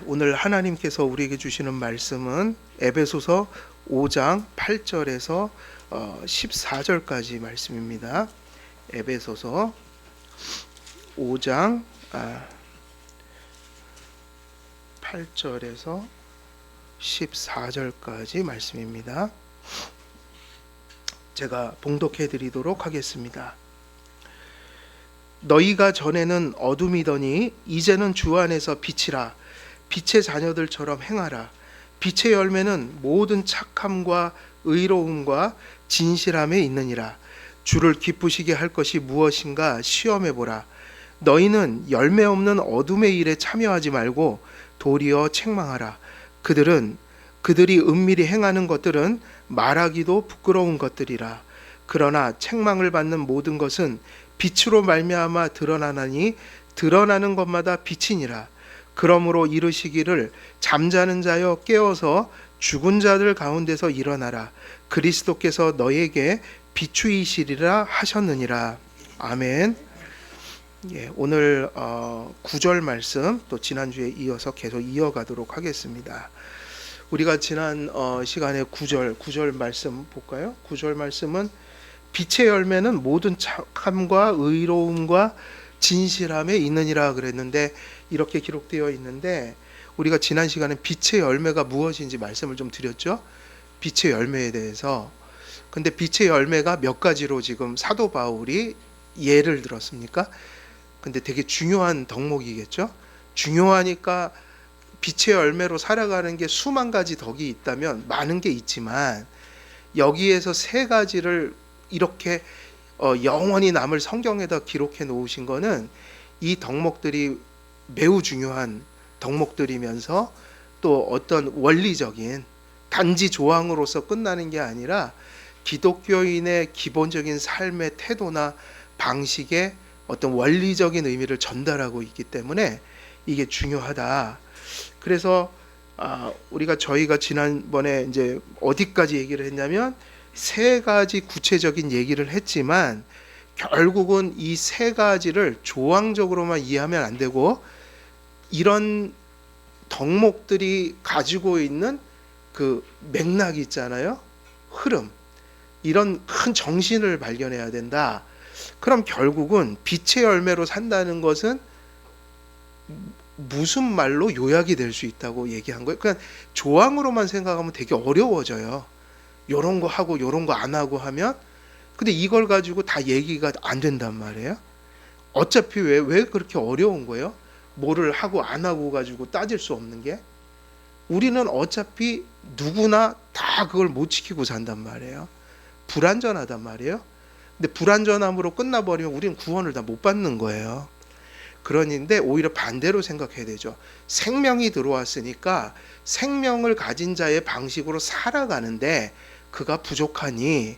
오늘 하나님께서 우리에게 주시는 말씀은 에베소서 5장 8절에서 14절까지 말씀입니다. 에베소서 5장 8절에서 14절까지 말씀입니다. 제가 봉독해 드리도록 하겠습니다. 너희가 전에는 어둠이더니 이제는 주 안에서 빛이라. 빛의 자녀들처럼 행하라. 빛의 열매는 모든 착함과 의로움과 진실함에 있느니라. 주를 기쁘시게 할 것이 무엇인가 시험해 보라. 너희는 열매 없는 어둠의 일에 참여하지 말고 도리어 책망하라. 그들이 은밀히 행하는 것들은 말하기도 부끄러운 것들이라. 그러나 책망을 받는 모든 것은 빛으로 말미암아 드러나나니 드러나는 것마다 빛이니라. 그러므로 이르시기를 잠자는 자여 깨어서 죽은 자들 가운데서 일어나라. 그리스도께서 너에게 비추이시리라 하셨느니라. 아멘. 오늘 9절 말씀 또 지난주에 이어서 계속 이어가도록 하겠습니다. 우리가 지난 시간에 9절 말씀 볼까요? 9절 말씀은 빛의 열매는 모든 착함과 의로움과 진실함에 있느니라 그랬는데, 이렇게 기록되어 있는데, 우리가 지난 시간에 빛의 열매가 무엇인지 말씀을 좀 드렸죠. 빛의 열매에 대해서. 근데 빛의 열매가 몇 가지로 지금 사도 바울이 예를 들었습니까? 근데 되게 중요한 덕목이겠죠. 중요하니까 빛의 열매로 살아가는 게 수만 가지 덕이 있다면 많은 게 있지만, 여기에서 세 가지를 이렇게 영원히 남을 성경에다 기록해 놓으신 거는 이 덕목들이 매우 중요한 덕목들이면서 또 어떤 원리적인 단지 조항으로서 끝나는 게 아니라 기독교인의 기본적인 삶의 태도나 방식의 어떤 원리적인 의미를 전달하고 있기 때문에 이게 중요하다. 그래서 저희가 지난번에 이제 어디까지 얘기를 했냐면 세 가지 구체적인 얘기를 했지만, 결국은 이 세 가지를 조항적으로만 이해하면 안 되고, 이런 덕목들이 가지고 있는 그 맥락이 있잖아요. 흐름. 이런 큰 정신을 발견해야 된다. 그럼 결국은 빛의 열매로 산다는 것은 무슨 말로 요약이 될 수 있다고 얘기한 거예요. 그냥 조항으로만 생각하면 되게 어려워져요. 요런 거 하고 요런 거 안 하고 하면. 근데 이걸 가지고 다 얘기가 안 된단 말이에요. 어차피 왜 그렇게 어려운 거예요? 뭐를 하고 안 하고 가지고 따질 수 없는 게. 우리는 어차피 누구나 다 그걸 못 지키고 산단 말이에요. 불완전하단 말이에요. 근데 불완전함으로 끝나버리면 우리는 구원을 다 못 받는 거예요. 그런데 오히려 반대로 생각해야 되죠. 생명이 들어왔으니까 생명을 가진 자의 방식으로 살아가는데 그가 부족하니,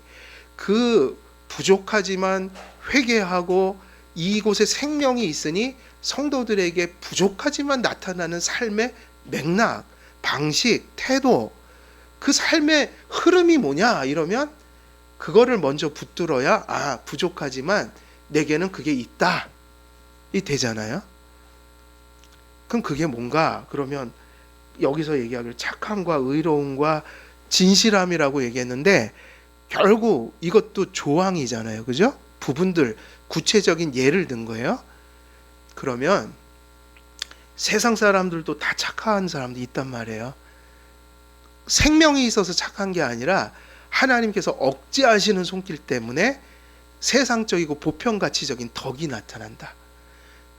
그 부족하지만 회개하고 이곳에 생명이 있으니 성도들에게 부족하지만 나타나는 삶의 맥락, 방식, 태도, 그 삶의 흐름이 뭐냐 이러면 그거를 먼저 붙들어야 부족하지만 내게는 그게 있다 이 되잖아요. 그럼 그게 뭔가? 그러면 여기서 얘기하기를 착함과 의로움과 진실함이라고 얘기했는데, 결국 이것도 조항이잖아요. 그죠? 부분들, 구체적인 예를 든 거예요. 그러면 세상 사람들도 다 착한 사람도 있단 말이에요. 생명이 있어서 착한 게 아니라 하나님께서 억제하시는 손길 때문에 세상적이고 보편가치적인 덕이 나타난다.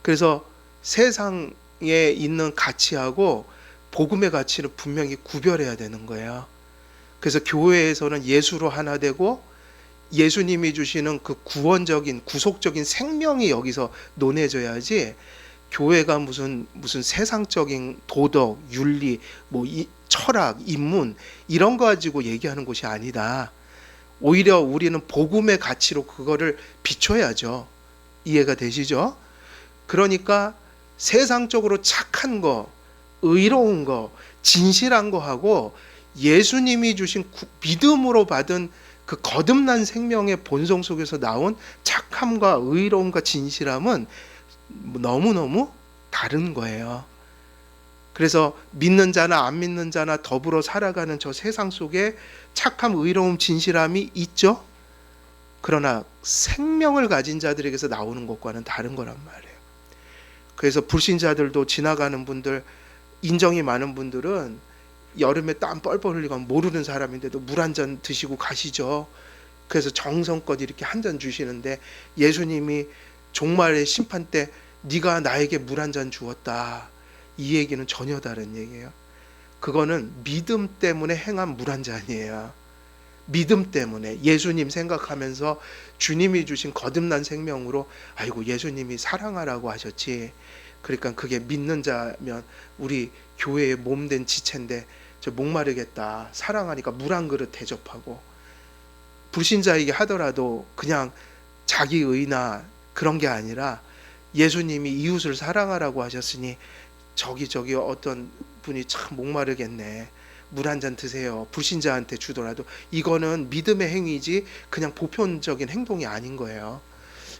그래서 세상에 있는 가치하고 복음의 가치를 분명히 구별해야 되는 거예요. 그래서 교회에서는 예수로 하나 되고 예수님이 주시는 그 구원적인 구속적인 생명이 여기서 논해져야지, 교회가 무슨 세상적인 도덕, 윤리, 철학, 인문 이런 거 가지고 얘기하는 곳이 아니다. 오히려 우리는 복음의 가치로 그거를 비춰야죠. 이해가 되시죠? 그러니까 세상적으로 착한 거, 의로운 거, 진실한 거 하고 예수님이 주신 믿음으로 받은 그 거듭난 생명의 본성 속에서 나온 착함과 의로움과 진실함은 너무너무 다른 거예요. 그래서 믿는 자나 안 믿는 자나 더불어 살아가는 저 세상 속에 착함, 의로움, 진실함이 있죠. 그러나 생명을 가진 자들에게서 나오는 것과는 다른 거란 말이에요. 그래서 불신자들도 지나가는 분들, 인정이 많은 분들은 여름에 땀 뻘뻘 흘리고 모르는 사람인데도 물 한 잔 드시고 가시죠. 그래서 정성껏 이렇게 한 잔 주시는데 예수님이 종말의 심판 때 네가 나에게 물 한 잔 주었다, 이 얘기는 전혀 다른 얘기예요. 그거는 믿음 때문에 행한 물 한 잔이에요. 믿음 때문에 예수님 생각하면서 주님이 주신 거듭난 생명으로, 아이고 예수님이 사랑하라고 하셨지, 그러니까 그게 믿는 자면 우리 교회의 몸된 지체인데 저 목마르겠다, 사랑하니까 물 한 그릇 대접하고. 불신자이게 하더라도 그냥 자기 의나 그런 게 아니라 예수님이 이웃을 사랑하라고 하셨으니 저기 어떤 분이 참 목마르겠네, 물 한 잔 드세요, 불신자한테 주더라도 이거는 믿음의 행위지 그냥 보편적인 행동이 아닌 거예요.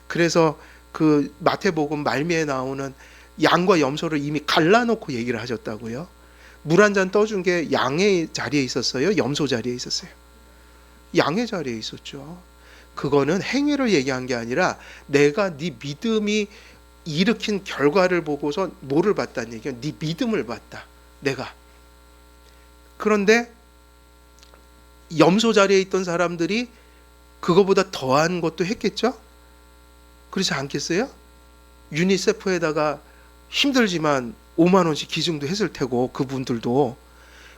그래서 그 마태복음 말미에 나오는 양과 염소를 이미 갈라놓고 얘기를 하셨다고요. 물 한 잔 떠준 게 양의 자리에 있었어요, 염소 자리에 있었어요? 양의 자리에 있었죠. 그거는 행위를 얘기한 게 아니라 내가 네 믿음이 일으킨 결과를 보고서 뭐를 봤다는 얘기야? 네 믿음을 봤다, 내가. 그런데 염소 자리에 있던 사람들이 그거보다 더한 것도 했겠죠? 그렇지 않겠어요? 유니세프에다가 힘들지만 5만 원씩 기증도 했을 테고 그분들도.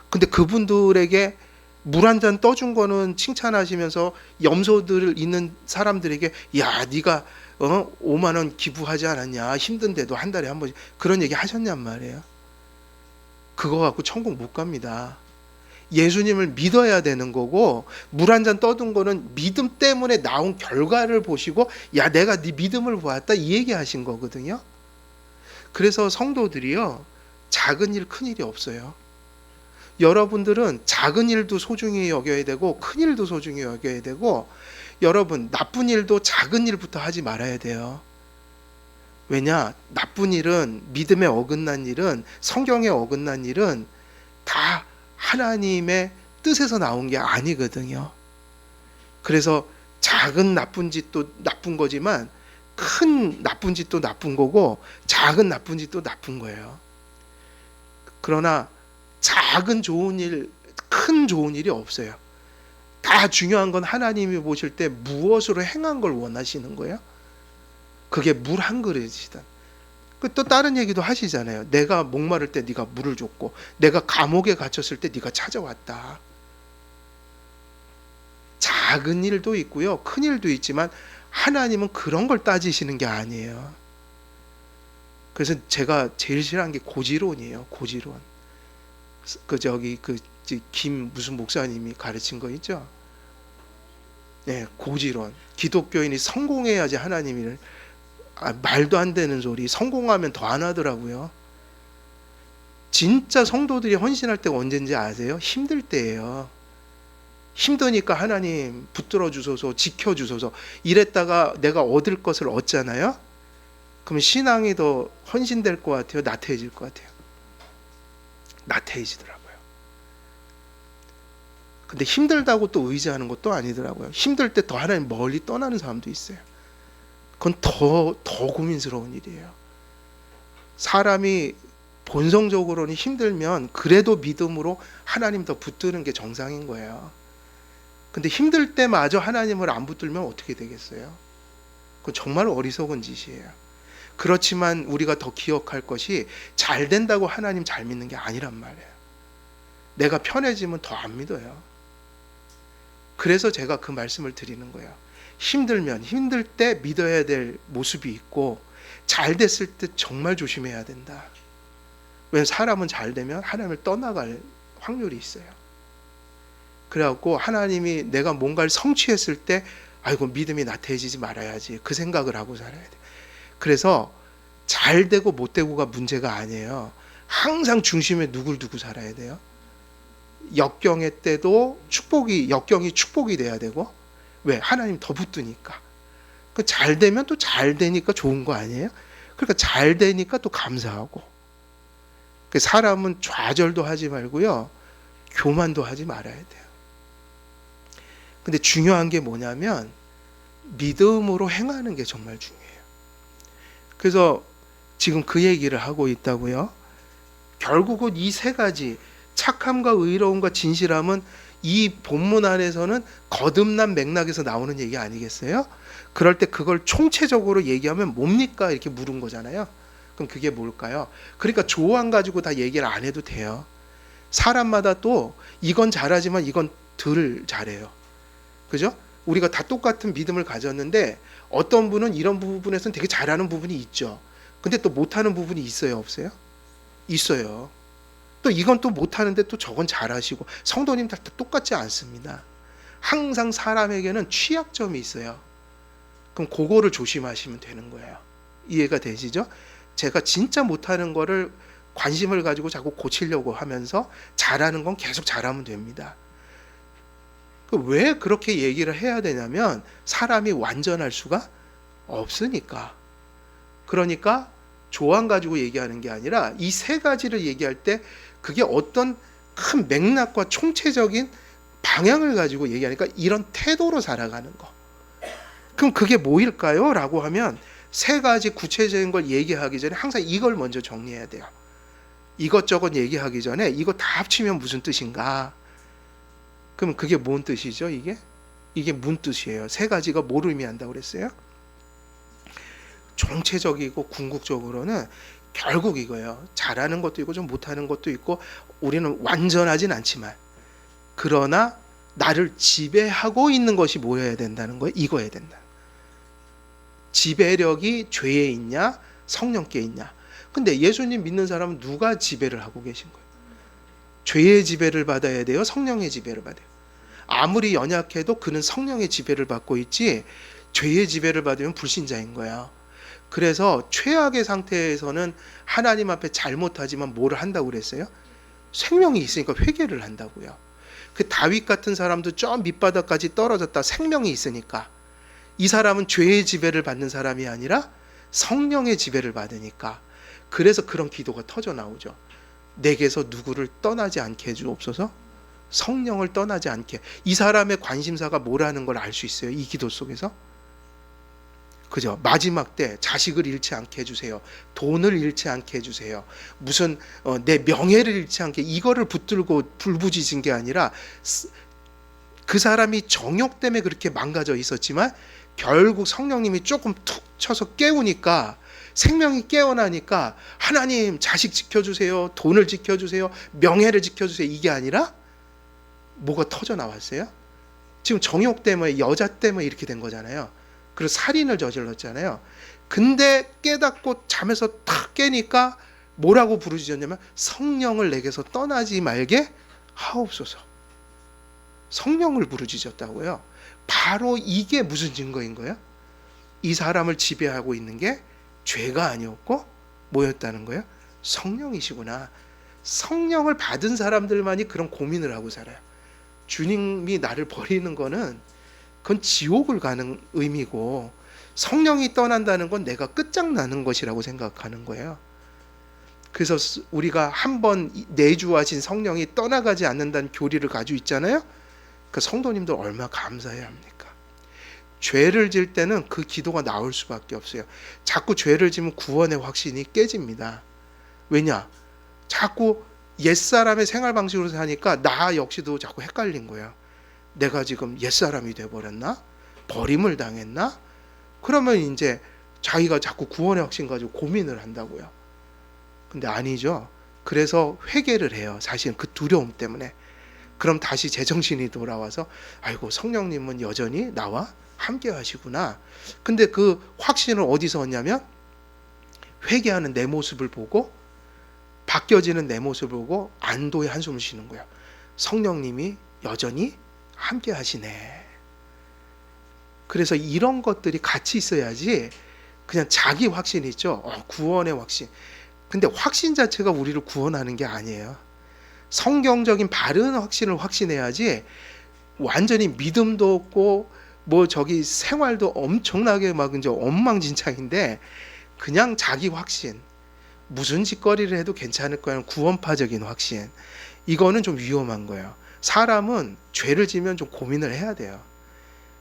근데 그분들에게 물 한 잔 떠준 거는 칭찬하시면서 염소들 있는 사람들에게 야 네가 5만 원 기부하지 않았냐, 힘든데도 한 달에 한 번씩, 그런 얘기 하셨냔 말이에요. 그거 갖고 천국 못 갑니다. 예수님을 믿어야 되는 거고, 물 한 잔 떠둔 거는 믿음 때문에 나온 결과를 보시고 야 내가 네 믿음을 보았다, 이 얘기 하신 거거든요. 그래서 성도들이요, 작은 일 큰 일이 없어요. 여러분들은 작은 일도 소중히 여겨야 되고 큰 일도 소중히 여겨야 되고, 여러분 나쁜 일도 작은 일부터 하지 말아야 돼요. 왜냐, 나쁜 일은, 믿음에 어긋난 일은, 성경에 어긋난 일은 다 하나님의 뜻에서 나온 게 아니거든요. 그래서 작은 나쁜 짓도 나쁜 거지만 큰 나쁜 짓도 나쁜 거고 작은 나쁜 짓도 나쁜 거예요. 그러나 작은 좋은 일, 큰 좋은 일이 없어요. 다 중요한 건 하나님이 보실 때 무엇으로 행한 걸 원하시는 거예요? 그게 물 한 그릇이든. 또 다른 얘기도 하시잖아요. 내가 목마를 때 네가 물을 줬고, 내가 감옥에 갇혔을 때 네가 찾아왔다. 작은 일도 있고요, 큰 일도 있지만 하나님은 그런 걸 따지시는 게 아니에요. 그래서 제가 제일 싫어하는 게 고지론이에요. 고지론. 김 무슨 목사님이 가르친 거 있죠? 네, 고지론. 기독교인이 성공해야지 하나님을, 말도 안 되는 소리. 성공하면 더 안 하더라고요. 진짜 성도들이 헌신할 때가 언제인지 아세요? 힘들 때예요. 힘드니까 하나님 붙들어 주소서, 지켜 주소서. 이랬다가 내가 얻을 것을 얻잖아요. 그러면 신앙이 더 헌신될 것 같아요, 나태해질 것 같아요? 나태해지더라고요. 근데 힘들다고 또 의지하는 것도 아니더라고요. 힘들 때 더 하나님 멀리 떠나는 사람도 있어요. 그건 더 고민스러운 일이에요. 사람이 본성적으로는 힘들면 그래도 믿음으로 하나님 더 붙드는 게 정상인 거예요. 근데 힘들 때마저 하나님을 안 붙들면 어떻게 되겠어요? 그건 정말 어리석은 짓이에요. 그렇지만 우리가 더 기억할 것이, 잘 된다고 하나님 잘 믿는 게 아니란 말이에요. 내가 편해지면 더 안 믿어요. 그래서 제가 그 말씀을 드리는 거예요. 힘들면 힘들 때 믿어야 될 모습이 있고, 잘 됐을 때 정말 조심해야 된다. 왜냐하면 사람은 잘 되면 하나님을 떠나갈 확률이 있어요. 그래갖고 하나님이 내가 뭔가를 성취했을 때 아이고 믿음이 나태해지지 말아야지, 그 생각을 하고 살아야 돼. 그래서 잘 되고 못 되고가 문제가 아니에요. 항상 중심에 누굴 두고 살아야 돼요. 역경의 때도 역경이 축복이 돼야 되고. 왜? 하나님 더 붙드니까. 잘 되면 또 잘 되니까 좋은 거 아니에요? 그러니까 잘 되니까 또 감사하고. 그 사람은 좌절도 하지 말고요, 교만도 하지 말아야 돼요. 근데 중요한 게 뭐냐면 믿음으로 행하는 게 정말 중요해요. 그래서 지금 그 얘기를 하고 있다고요. 결국은 이 세 가지, 착함과 의로움과 진실함은 이 본문 안에서는 거듭난 맥락에서 나오는 얘기 아니겠어요? 그럴 때 그걸 총체적으로 얘기하면 뭡니까? 이렇게 물은 거잖아요. 그럼 그게 뭘까요? 그러니까 조항 가지고 다 얘기를 안 해도 돼요. 사람마다 또 이건 잘하지만 이건 덜 잘해요. 그죠? 우리가 다 똑같은 믿음을 가졌는데 어떤 분은 이런 부분에서는 되게 잘하는 부분이 있죠. 근데 또 못하는 부분이 있어요, 없어요? 있어요. 또 이건 또 못하는데 또 저건 잘하시고, 성도님 다 똑같지 않습니다. 항상 사람에게는 취약점이 있어요. 그럼 그거를 조심하시면 되는 거예요. 이해가 되시죠? 제가 진짜 못하는 거를 관심을 가지고 자꾸 고치려고 하면서 잘하는 건 계속 잘하면 됩니다. 왜 그렇게 얘기를 해야 되냐면 사람이 완전할 수가 없으니까. 그러니까 조항 가지고 얘기하는 게 아니라 이 세 가지를 얘기할 때 그게 어떤 큰 맥락과 총체적인 방향을 가지고 얘기하니까 이런 태도로 살아가는 거. 그럼 그게 뭐일까요? 라고 하면 세 가지 구체적인 걸 얘기하기 전에 항상 이걸 먼저 정리해야 돼요. 이것저것 얘기하기 전에 이거 다 합치면 무슨 뜻인가? 그럼 그게 뭔 뜻이죠? 이게 뭔 뜻이에요? 세 가지가 뭘 의미한다고 그랬어요? 총체적이고 궁극적으로는 결국 이거예요. 잘하는 것도 있고 좀 못하는 것도 있고 우리는 완전하진 않지만 그러나 나를 지배하고 있는 것이 뭐여야 된다는 거예요? 이거여야 된다. 지배력이 죄에 있냐 성령께 있냐. 근데 예수님 믿는 사람은 누가 지배를 하고 계신 거예요? 죄의 지배를 받아야 돼요? 성령의 지배를 받아요? 아무리 연약해도 그는 성령의 지배를 받고 있지 죄의 지배를 받으면 불신자인 거야. 그래서 최악의 상태에서는 하나님 앞에 잘못하지만 뭐를 한다고 그랬어요? 생명이 있으니까 회개를 한다고요. 그 다윗 같은 사람도 저 밑바닥까지 떨어졌다. 생명이 있으니까. 이 사람은 죄의 지배를 받는 사람이 아니라 성령의 지배를 받으니까. 그래서 그런 기도가 터져 나오죠. 내게서 누구를 떠나지 않게 해주옵소서. 성령을 떠나지 않게. 이 사람의 관심사가 뭐라는 걸 알 수 있어요. 이 기도 속에서. 그죠? 마지막 때 자식을 잃지 않게 해주세요. 돈을 잃지 않게 해주세요. 무슨 내 명예를 잃지 않게, 이거를 붙들고 불부짖은 게 아니라 그 사람이 정욕 때문에 그렇게 망가져 있었지만 결국 성령님이 조금 툭 쳐서 깨우니까, 생명이 깨어나니까 하나님 자식 지켜주세요, 돈을 지켜주세요, 명예를 지켜주세요, 이게 아니라 뭐가 터져 나왔어요? 지금 정욕 때문에, 여자 때문에 이렇게 된 거잖아요. 그리고 살인을 저질렀잖아요. 근데 깨닫고 잠에서 탁 깨니까 뭐라고 부르짖었냐면 성령을 내게서 떠나지 말게 하옵소서. 성령을 부르짖었다고요. 바로 이게 무슨 증거인 거예요? 이 사람을 지배하고 있는 게 죄가 아니었고 뭐였다는 거예요? 성령이시구나. 성령을 받은 사람들만이 그런 고민을 하고 살아요. 주님이 나를 버리는 거는 그건 지옥을 가는 의미고, 성령이 떠난다는 건 내가 끝장나는 것이라고 생각하는 거예요. 그래서 우리가 한번 내주하신 성령이 떠나가지 않는다는 교리를 가지고 있잖아요. 그 성도님들 얼마나 감사해야 합니까? 죄를 질 때는 그 기도가 나올 수밖에 없어요. 자꾸 죄를 지면 구원의 확신이 깨집니다. 왜냐? 자꾸 옛사람의 생활 방식으로 사니까 나 역시도 자꾸 헷갈린 거예요. 내가 지금 옛사람이 돼버렸나? 버림을 당했나? 그러면 이제 자기가 자꾸 구원의 확신 가지고 고민을 한다고요. 근데 아니죠. 그래서 회개를 해요. 사실은 그 두려움 때문에. 그럼 다시 제정신이 돌아와서 아이고, 성령님은 여전히 나와 함께 하시구나. 근데 그 확신을 어디서 얻냐면 회개하는 내 모습을 보고, 바뀌어지는 내 모습을 보고 안도의 한숨을 쉬는 거예요. 성령님이 여전히 함께 하시네. 그래서 이런 것들이 같이 있어야지 그냥 자기 확신이 있죠. 구원의 확신. 근데 확신 자체가 우리를 구원하는 게 아니에요. 성경적인 바른 확신을 확신해야지 완전히 믿음도 없고 뭐 저기 생활도 엄청나게 막 이제 엉망진창인데 그냥 자기 확신. 무슨 짓거리를 해도 괜찮을 거라는 구원파적인 확신, 이거는 좀 위험한 거예요. 사람은 죄를 지면 좀 고민을 해야 돼요.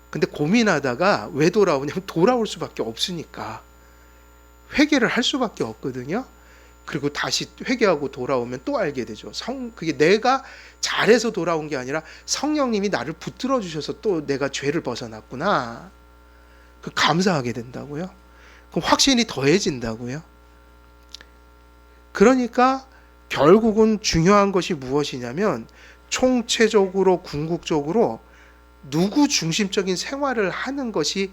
근데 고민하다가 왜 돌아오냐면 돌아올 수밖에 없으니까. 회개를 할 수밖에 없거든요. 그리고 다시 회개하고 돌아오면 또 알게 되죠. 그게 내가 잘해서 돌아온 게 아니라 성령님이 나를 붙들어 주셔서 또 내가 죄를 벗어났구나. 그 감사하게 된다고요. 그럼 확신이 더해진다고요. 그러니까 결국은 중요한 것이 무엇이냐면 총체적으로 궁극적으로 누구 중심적인 생활을 하는 것이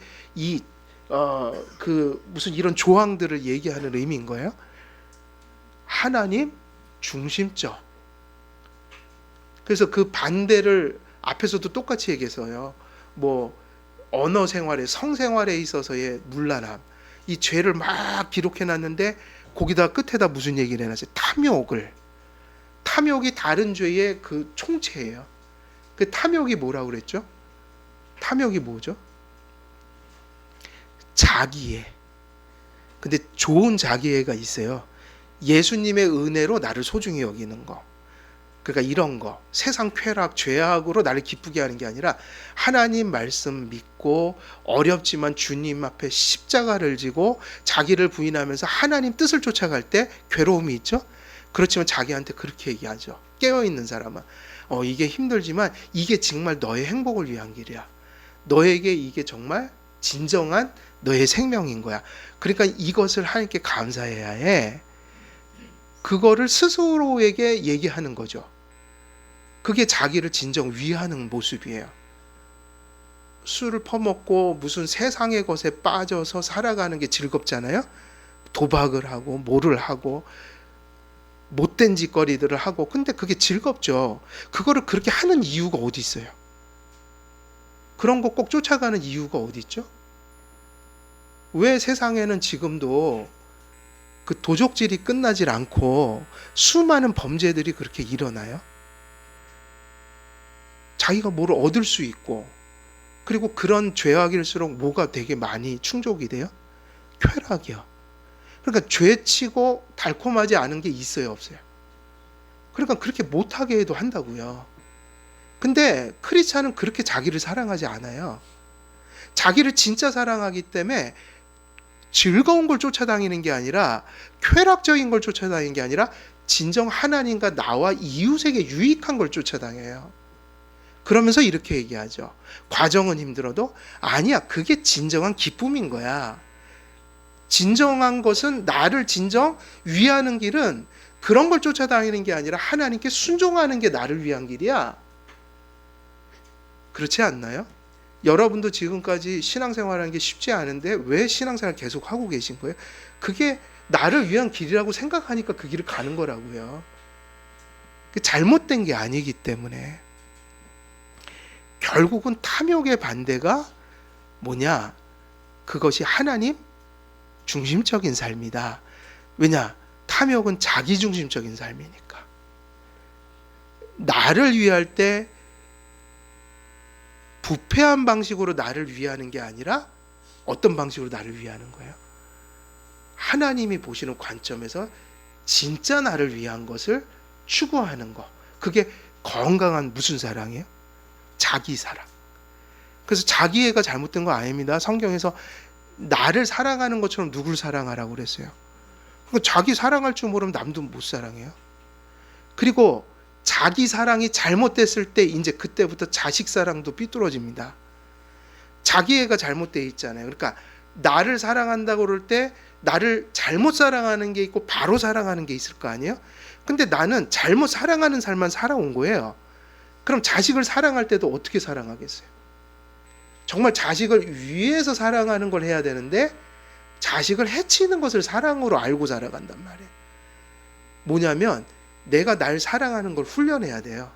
무슨 이런 조항들을 얘기하는 의미인 거예요. 하나님 중심적. 그래서 그 반대를 앞에서도 똑같이 얘기했어요. 뭐 언어 생활에, 성 생활에 있어서의 문란함, 이 죄를 막 기록해 놨는데 거기다 끝에다 무슨 얘기를 해놨어요? 탐욕이 다른 죄의 그 총체예요. 그 탐욕이 뭐라고 그랬죠? 탐욕이 뭐죠? 자기애. 근데 좋은 자기애가 있어요. 예수님의 은혜로 나를 소중히 여기는 거. 그러니까 이런 거, 세상 쾌락, 죄악으로 나를 기쁘게 하는 게 아니라 하나님 말씀 믿고 어렵지만 주님 앞에 십자가를 지고 자기를 부인하면서 하나님 뜻을 쫓아갈 때 괴로움이 있죠. 그렇지만 자기한테 그렇게 얘기하죠. 깨어있는 사람은 이게 힘들지만 이게 정말 너의 행복을 위한 길이야. 너에게 이게 정말 진정한 너의 생명인 거야. 그러니까 이것을 하나님께 감사해야 해. 그거를 스스로에게 얘기하는 거죠. 그게 자기를 진정 위하는 모습이에요. 술을 퍼먹고 무슨 세상의 것에 빠져서 살아가는 게 즐겁잖아요. 도박을 하고 뭐를 하고 못된 짓거리들을 하고. 근데 그게 즐겁죠. 그거를 그렇게 하는 이유가 어디 있어요? 그런 거 꼭 쫓아가는 이유가 어디 있죠? 왜 세상에는 지금도 그 도적질이 끝나질 않고 수많은 범죄들이 그렇게 일어나요? 자기가 뭘 얻을 수 있고, 그리고 그런 죄악일수록 뭐가 되게 많이 충족이 돼요? 쾌락이요. 그러니까 죄치고 달콤하지 않은 게 있어요, 없어요? 그러니까 그렇게 못하게 해도 한다고요. 근데 크리스찬은 그렇게 자기를 사랑하지 않아요. 자기를 진짜 사랑하기 때문에 즐거운 걸 쫓아다니는 게 아니라, 쾌락적인 걸 쫓아다니는 게 아니라 진정 하나님과 나와 이웃에게 유익한 걸 쫓아다녀요. 그러면서 이렇게 얘기하죠. 과정은 힘들어도 아니야, 그게 진정한 기쁨인 거야. 진정한 것은, 나를 진정 위하는 길은 그런 걸 쫓아다니는 게 아니라 하나님께 순종하는 게 나를 위한 길이야. 그렇지 않나요? 여러분도 지금까지 신앙생활하는 게 쉽지 않은데 왜 신앙생활 계속 하고 계신 거예요? 그게 나를 위한 길이라고 생각하니까 그 길을 가는 거라고요. 잘못된 게 아니기 때문에. 결국은 탐욕의 반대가 뭐냐? 그것이 하나님 중심적인 삶이다. 왜냐? 탐욕은 자기 중심적인 삶이니까. 나를 위할 때 부패한 방식으로 나를 위하는 게 아니라 어떤 방식으로 나를 위하는 거예요? 하나님이 보시는 관점에서 진짜 나를 위한 것을 추구하는 거. 그게 건강한 무슨 사랑이에요? 자기 사랑. 그래서 자기애가 잘못된 거 아닙니다. 성경에서 나를 사랑하는 것처럼 누굴 사랑하라고 그랬어요. 자기 사랑할 줄 모르면 남도 못 사랑해요. 그리고 자기 사랑이 잘못됐을 때 이제 그때부터 자식 사랑도 삐뚤어집니다. 자기애가 잘못되어 있잖아요. 그러니까 나를 사랑한다고 그럴 때 나를 잘못 사랑하는 게 있고 바로 사랑하는 게 있을 거 아니에요? 근데 나는 잘못 사랑하는 삶만 살아온 거예요. 그럼 자식을 사랑할 때도 어떻게 사랑하겠어요? 정말 자식을 위해서 사랑하는 걸 해야 되는데 자식을 해치는 것을 사랑으로 알고 살아간단 말이에요. 뭐냐면 내가 날 사랑하는 걸 훈련해야 돼요.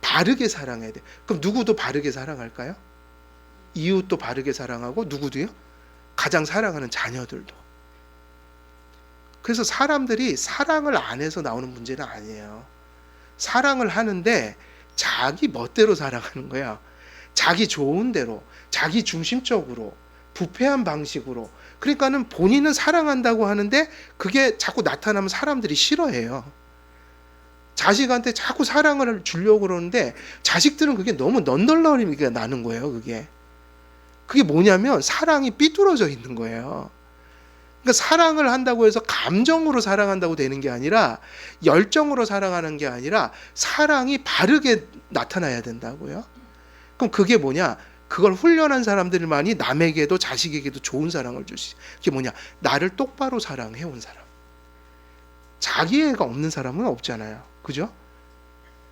바르게 사랑해야 돼요. 그럼 누구도 바르게 사랑할까요? 이웃도 바르게 사랑하고 누구도요? 가장 사랑하는 자녀들도. 그래서 사람들이 사랑을 안 해서 나오는 문제는 아니에요. 사랑을 하는데 자기 멋대로 사랑하는 거야. 자기 좋은 대로, 자기 중심적으로. 부패한 방식으로. 그러니까는 본인은 사랑한다고 하는데 그게 자꾸 나타나면 사람들이 싫어해요. 자식한테 자꾸 사랑을 주려고 그러는데 자식들은 그게 너무 넌덜너림이 나는 거예요. 그게 뭐냐면 사랑이 삐뚤어져 있는 거예요. 그러니까 사랑을 한다고 해서 감정으로 사랑한다고 되는 게 아니라, 열정으로 사랑하는 게 아니라 사랑이 바르게 나타나야 된다고요. 그럼 그게 뭐냐? 그걸 훈련한 사람들만이 남에게도 자식에게도 좋은 사랑을 주시. 그게 뭐냐? 나를 똑바로 사랑해온 사람. 자기애가 없는 사람은 없잖아요. 그죠?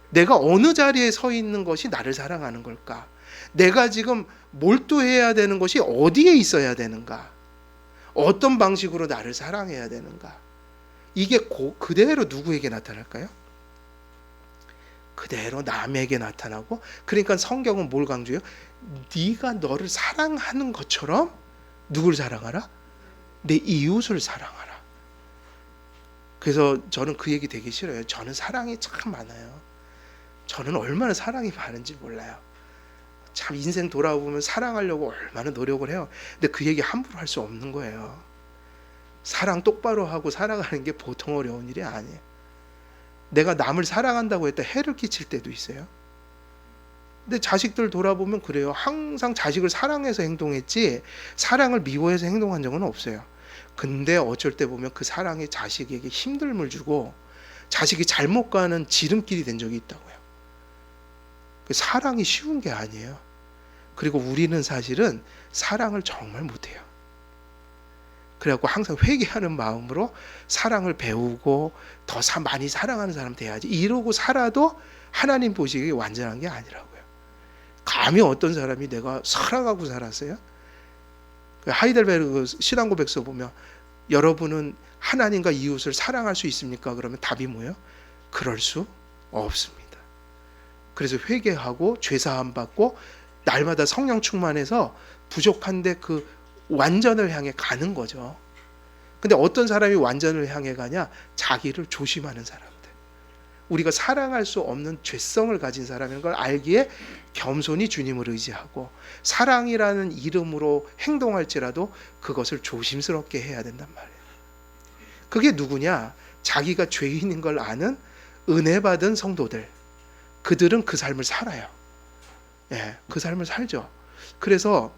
내가 어느 자리에 서 있는 것이 나를 사랑하는 걸까? 내가 지금 몰두해야 되는 것이 어디에 있어야 되는가? 어떤 방식으로 나를 사랑해야 되는가? 이게 그대로 누구에게 나타날까요? 그대로 남에게 나타나고, 그러니까 성경은 뭘 강조해요? 네가 너를 사랑하는 것처럼 누굴 사랑하라? 내 이웃을 사랑하라. 그래서 저는 그 얘기 되게 싫어요. 저는 사랑이 참 많아요. 저는 얼마나 사랑이 많은지 몰라요. 참 인생 돌아보면 사랑하려고 얼마나 노력을 해요. 근데 그 얘기 함부로 할 수 없는 거예요. 사랑 똑바로 하고 살아가는 게 보통 어려운 일이 아니에요. 내가 남을 사랑한다고 했다 해를 끼칠 때도 있어요. 근데 자식들 돌아보면 그래요. 항상 자식을 사랑해서 행동했지 사랑을 미워해서 행동한 적은 없어요. 근데 어쩔 때 보면 그 사랑이 자식에게 힘듦을 주고 자식이 잘못 가는 지름길이 된 적이 있다고요. 사랑이 쉬운 게 아니에요. 그리고 우리는 사실은 사랑을 정말 못해요. 그래갖고 항상 회개하는 마음으로 사랑을 배우고 더 많이 사랑하는 사람 돼야지 이러고 살아도 하나님 보시기에 완전한 게 아니라고요. 감히 어떤 사람이 내가 사랑하고 살았어요? 하이델베르그 신앙고백서 보면 여러분은 하나님과 이웃을 사랑할 수 있습니까? 그러면 답이 뭐예요? 그럴 수 없습니다. 그래서 회개하고 죄사함 받고 날마다 성령 충만해서 부족한데 그 완전을 향해 가는 거죠. 근데 어떤 사람이 완전을 향해 가냐? 자기를 조심하는 사람들. 우리가 사랑할 수 없는 죄성을 가진 사람인 걸 알기에 겸손히 주님을 의지하고 사랑이라는 이름으로 행동할지라도 그것을 조심스럽게 해야 된단 말이에요. 그게 누구냐? 자기가 죄인인 걸 아는 은혜 받은 성도들. 그들은 그 삶을 살아요. 예, 그 삶을 살죠. 그래서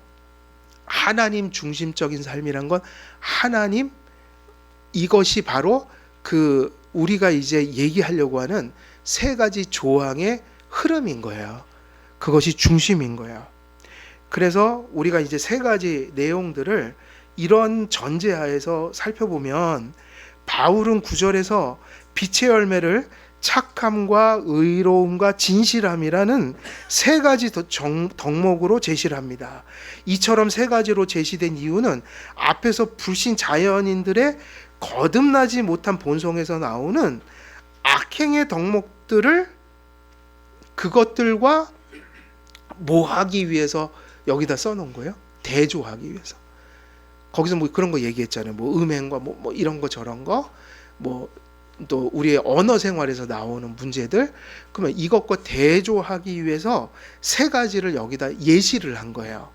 하나님 중심적인 삶이란 건 하나님, 이것이 바로 그 우리가 이제 얘기하려고 하는 세 가지 조항의 흐름인 거예요. 그것이 중심인 거예요. 그래서 우리가 이제 세 가지 내용들을 이런 전제하에서 살펴보면 바울은 9절에서 빛의 열매를 착함과 의로움과 진실함이라는 세 가지 덕목으로 제시를 합니다. 이처럼 세 가지로 제시된 이유는 앞에서 불신 자연인들의 거듭나지 못한 본성에서 나오는 악행의 덕목들을 그것들과 뭐 하기 위해서 여기다 써놓은 거예요? 대조하기 위해서. 거기서 뭐 그런 거 얘기했잖아요. 뭐 음행과 뭐 이런 거 저런 거, 뭐 또 우리의 언어 생활에서 나오는 문제들. 그러면 이것과 대조하기 위해서 세 가지를 여기다 예시를 한 거예요.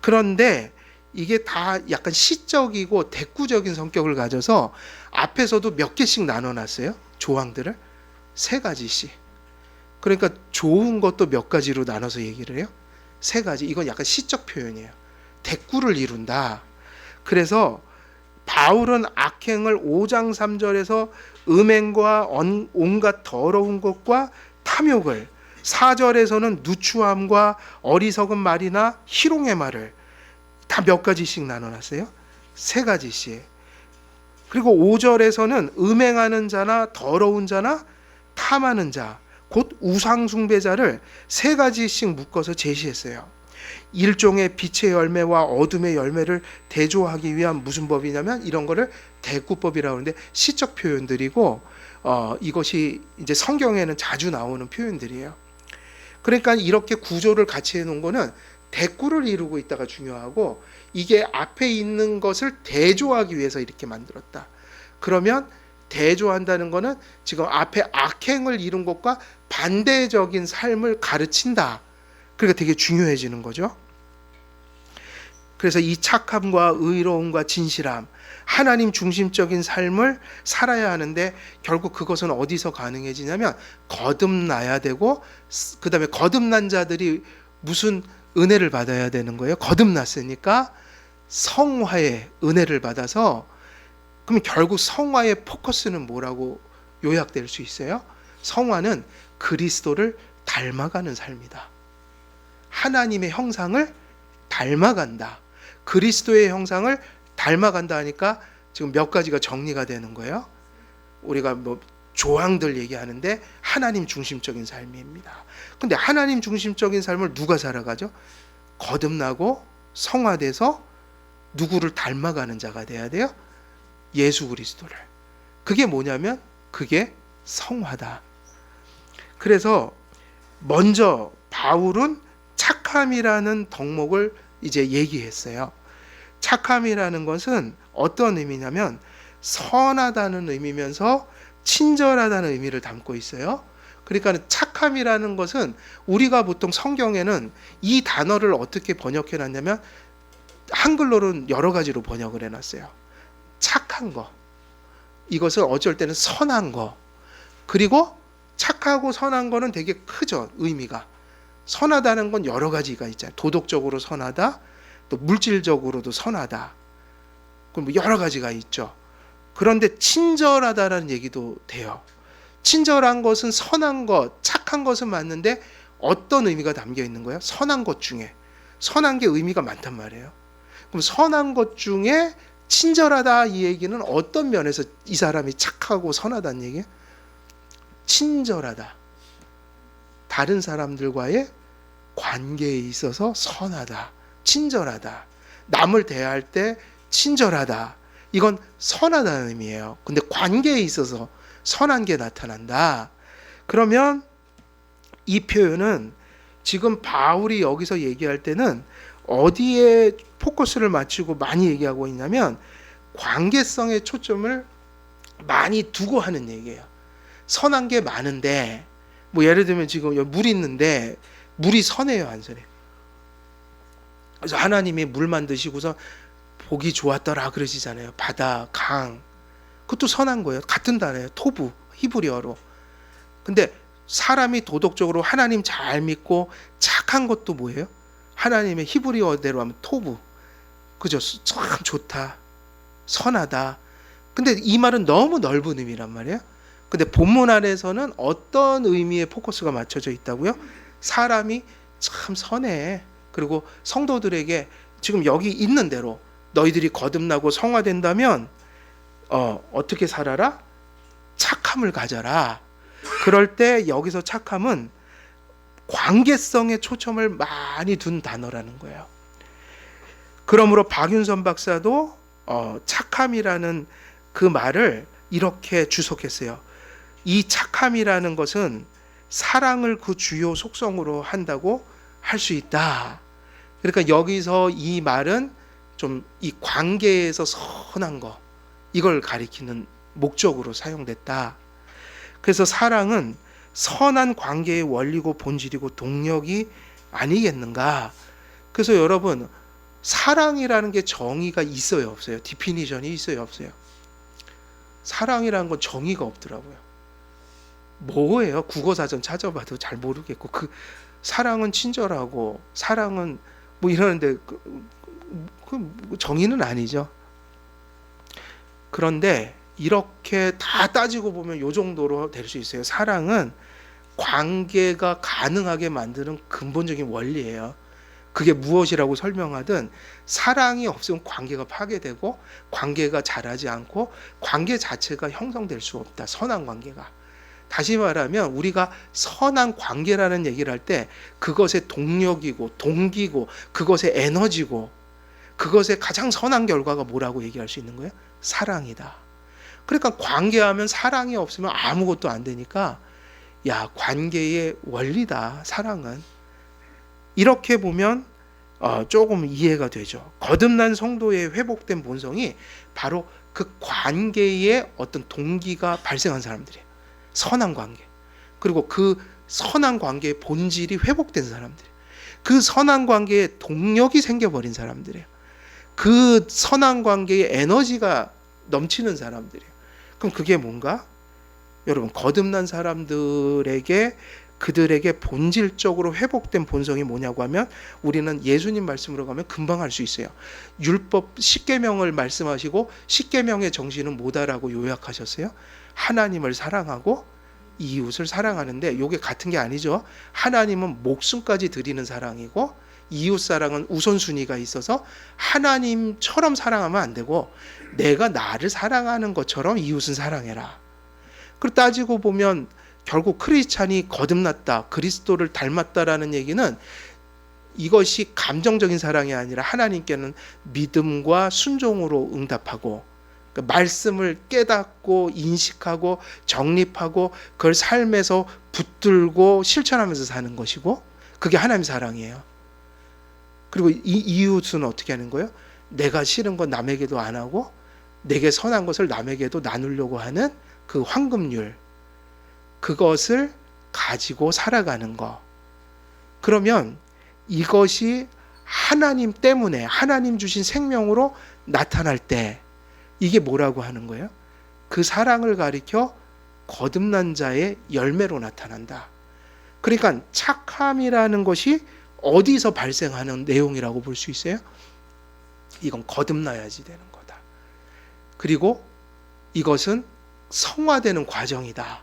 그런데 이게 다 약간 시적이고 대꾸적인 성격을 가져서 앞에서도 몇 개씩 나눠놨어요. 조항들을 세 가지씩. 그러니까 좋은 것도 몇 가지로 나눠서 얘기를 해요. 세 가지. 이건 약간 시적 표현이에요. 대꾸를 이룬다. 그래서 바울은 악행을 5장 3절에서 음행과 온갖 더러운 것과 탐욕을, 4절에서는 누추함과 어리석은 말이나 희롱의 말을 다 몇 가지씩 나눠놨어요. 세 가지씩. 그리고 5절에서는 음행하는 자나 더러운 자나 탐하는 자, 곧 우상 숭배자를 세 가지씩 묶어서 제시했어요. 일종의 빛의 열매와 어둠의 열매를 대조하기 위한 무슨 법이냐면 이런 거를 대꾸법이라고 하는데 시적 표현들이고 이것이 이제 성경에는 자주 나오는 표현들이에요. 그러니까 이렇게 구조를 같이 해놓은 거는 대꾸를 이루고 있다가 중요하고 이게 앞에 있는 것을 대조하기 위해서 이렇게 만들었다. 그러면 대조한다는 거는 지금 앞에 악행을 이룬 것과 반대적인 삶을 가르친다. 그러니까 되게 중요해지는 거죠. 그래서 이 착함과 의로움과 진실함, 하나님 중심적인 삶을 살아야 하는데 결국 그것은 어디서 가능해지냐면 거듭나야 되고, 그 다음에 거듭난 자들이 무슨 은혜를 받아야 되는 거예요? 거듭났으니까 성화의 은혜를 받아서, 그럼 결국 성화의 포커스는 뭐라고 요약될 수 있어요? 성화는 그리스도를 닮아가는 삶이다. 하나님의 형상을 닮아간다. 그리스도의 형상을 닮아간다 하니까 지금 몇 가지가 정리가 되는 거예요. 우리가 뭐 조항들 얘기하는데 하나님 중심적인 삶입니다. 근데 하나님 중심적인 삶을 누가 살아가죠? 거듭나고 성화돼서 누구를 닮아가는 자가 돼야 돼요? 예수 그리스도를. 그게 뭐냐면 그게 성화다. 그래서 먼저 바울은 착함이라는 덕목을 이제 얘기했어요. 착함이라는 것은 어떤 의미냐면 선하다는 의미면서 친절하다는 의미를 담고 있어요. 그러니까 착함이라는 것은 우리가 보통 성경에는 이 단어를 어떻게 번역해 놨냐면 한글로는 여러 가지로 번역을 해놨어요. 착한 거, 이것은 어쩔 때는 선한 거, 그리고 착하고 선한 거는 되게 크죠. 의미가. 선하다는 건 여러 가지가 있잖아요. 도덕적으로 선하다, 또 물질적으로도 선하다, 그럼 여러 가지가 있죠. 그런데 친절하다라는 얘기도 돼요. 친절한 것은 선한 것, 착한 것은 맞는데 어떤 의미가 담겨 있는 거예요? 선한 것 중에. 선한 게 의미가 많단 말이에요. 그럼 선한 것 중에 친절하다 이 얘기는 어떤 면에서 이 사람이 착하고 선하다는 얘기예요? 친절하다. 다른 사람들과의 관계에 있어서 선하다. 친절하다. 남을 대할 때 친절하다. 이건 선하다는 의미예요. 근데 관계에 있어서 선한 게 나타난다. 그러면 이 표현은 지금 바울이 여기서 얘기할 때는 어디에 포커스를 맞추고 많이 얘기하고 있냐면 관계성에 초점을 많이 두고 하는 얘기예요. 선한 게 많은데, 뭐 예를 들면 지금 여기 물이 있는데 물이 선해요, 안 선해요? 그래서 하나님이 물 만드시고서 보기 좋았더라 그러시잖아요. 바다, 강, 그것도 선한 거예요. 같은 단어예요. 토부, 히브리어로. 근데 사람이 도덕적으로 하나님 잘 믿고 착한 것도 뭐예요? 하나님의 히브리어대로 하면 토부. 그죠? 참 좋다, 선하다. 근데 이 말은 너무 넓은 의미란 말이에요. 근데 본문 안에서는 어떤 의미의 포커스가 맞춰져 있다고요? 사람이 참 선해. 그리고 성도들에게 지금 여기 있는 대로 너희들이 거듭나고 성화된다면 어떻게 살아라? 착함을 가져라. 그럴 때 여기서 착함은 관계성에 초점을 많이 둔 단어라는 거예요. 그러므로 박윤선 박사도 착함이라는 그 말을 이렇게 주석했어요. 이 착함이라는 것은 사랑을 그 주요 속성으로 한다고 할 수 있다. 그러니까 여기서 이 말은 좀 이 관계에서 선한 거, 이걸 가리키는 목적으로 사용됐다. 그래서 사랑은 선한 관계의 원리고 본질이고 동력이 아니겠는가. 그래서 여러분, 사랑이라는 게 정의가 있어요, 없어요? 디피니션이 있어요, 없어요? 사랑이라는 건 정의가 없더라고요. 뭐예요? 국어사전 찾아봐도 잘 모르겠고, 그 사랑은 친절하고 사랑은 뭐 이러는데 그 정의는 아니죠. 그런데 이렇게 다 따지고 보면 요 정도로 될 수 있어요. 사랑은 관계가 가능하게 만드는 근본적인 원리예요. 그게 무엇이라고 설명하든 사랑이 없으면 관계가 파괴되고 관계가 자라지 않고 관계 자체가 형성될 수 없다. 선한 관계가. 다시 말하면 우리가 선한 관계라는 얘기를 할 때 그것의 동력이고 동기고 그것의 에너지고 그것의 가장 선한 결과가 뭐라고 얘기할 수 있는 거예요? 사랑이다. 그러니까 관계하면 사랑이 없으면 아무것도 안 되니까 야, 관계의 원리다, 사랑은. 이렇게 보면 조금 이해가 되죠. 거듭난 성도의 회복된 본성이 바로 그 관계의 어떤 동기가 발생한 사람들이에요. 선한 관계. 그리고 그 선한 관계의 본질이 회복된 사람들이에요. 그 선한 관계에 동력이 생겨버린 사람들이에요. 그 선한 관계에 에너지가 넘치는 사람들이에요. 그럼 그게 뭔가? 여러분, 거듭난 사람들에게 그들에게 본질적으로 회복된 본성이 뭐냐고 하면 우리는 예수님 말씀으로 가면 금방 알 수 있어요. 율법 10계명을 말씀하시고 10계명의 정신은 뭐다라고 요약하셨어요? 하나님을 사랑하고 이웃을 사랑하는데 이게 같은 게 아니죠. 하나님은 목숨까지 드리는 사랑이고 이웃 사랑은 우선순위가 있어서 하나님처럼 사랑하면 안 되고 내가 나를 사랑하는 것처럼 이웃은 사랑해라. 그리고 따지고 보면 결국 크리스찬이 거듭났다, 그리스도를 닮았다라는 얘기는 이것이 감정적인 사랑이 아니라 하나님께는 믿음과 순종으로 응답하고 그러니까 말씀을 깨닫고 인식하고 정립하고 그걸 삶에서 붙들고 실천하면서 사는 것이고 그게 하나님의 사랑이에요. 그리고 이 이웃은 어떻게 하는 거예요? 내가 싫은 건 남에게도 안 하고 내게 선한 것을 남에게도 나누려고 하는 그 황금률, 그것을 가지고 살아가는 거. 그러면 이것이 하나님 때문에 하나님 주신 생명으로 나타날 때 이게 뭐라고 하는 거예요? 그 사랑을 가리켜 거듭난 자의 열매로 나타난다. 그러니까 착함이라는 것이 어디서 발생하는 내용이라고 볼 수 있어요? 이건 거듭나야지 되는 거다. 그리고 이것은 성화되는 과정이다.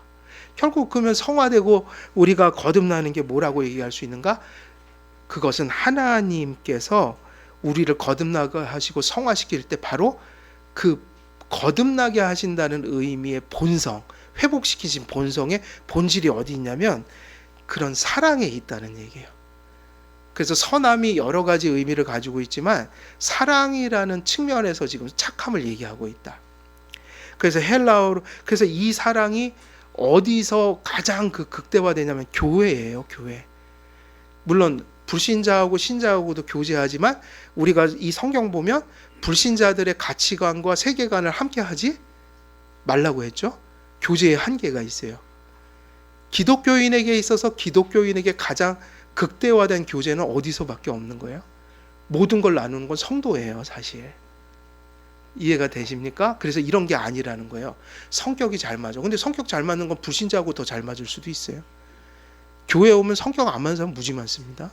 결국 그러면 성화되고 우리가 거듭나는 게 뭐라고 얘기할 수 있는가? 그것은 하나님께서 우리를 거듭나게 하시고 성화시킬 때 바로 그 거듭나게 하신다는 의미의 본성, 회복시키신 본성의 본질이 어디 있냐면 그런 사랑에 있다는 얘기예요. 그래서 선함이 여러 가지 의미를 가지고 있지만 사랑이라는 측면에서 지금 착함을 얘기하고 있다. 그래서 헬라어로 그래서 이 사랑이 어디서 가장 그 극대화되냐면 교회예요, 교회. 물론 불신자하고 신자하고도 교제하지만 우리가 이 성경 보면 불신자들의 가치관과 세계관을 함께 하지 말라고 했죠. 교제의 한계가 있어요. 기독교인에게 있어서 기독교인에게 가장 극대화된 교제는 어디서밖에 없는 거예요? 모든 걸 나누는 건 성도예요, 사실. 이해가 되십니까? 그래서 이런 게 아니라는 거예요. 성격이 잘 맞아. 근데 성격 잘 맞는 건 불신자하고 더 잘 맞을 수도 있어요. 교회 오면 성격 안 맞는 사람 무지 많습니다.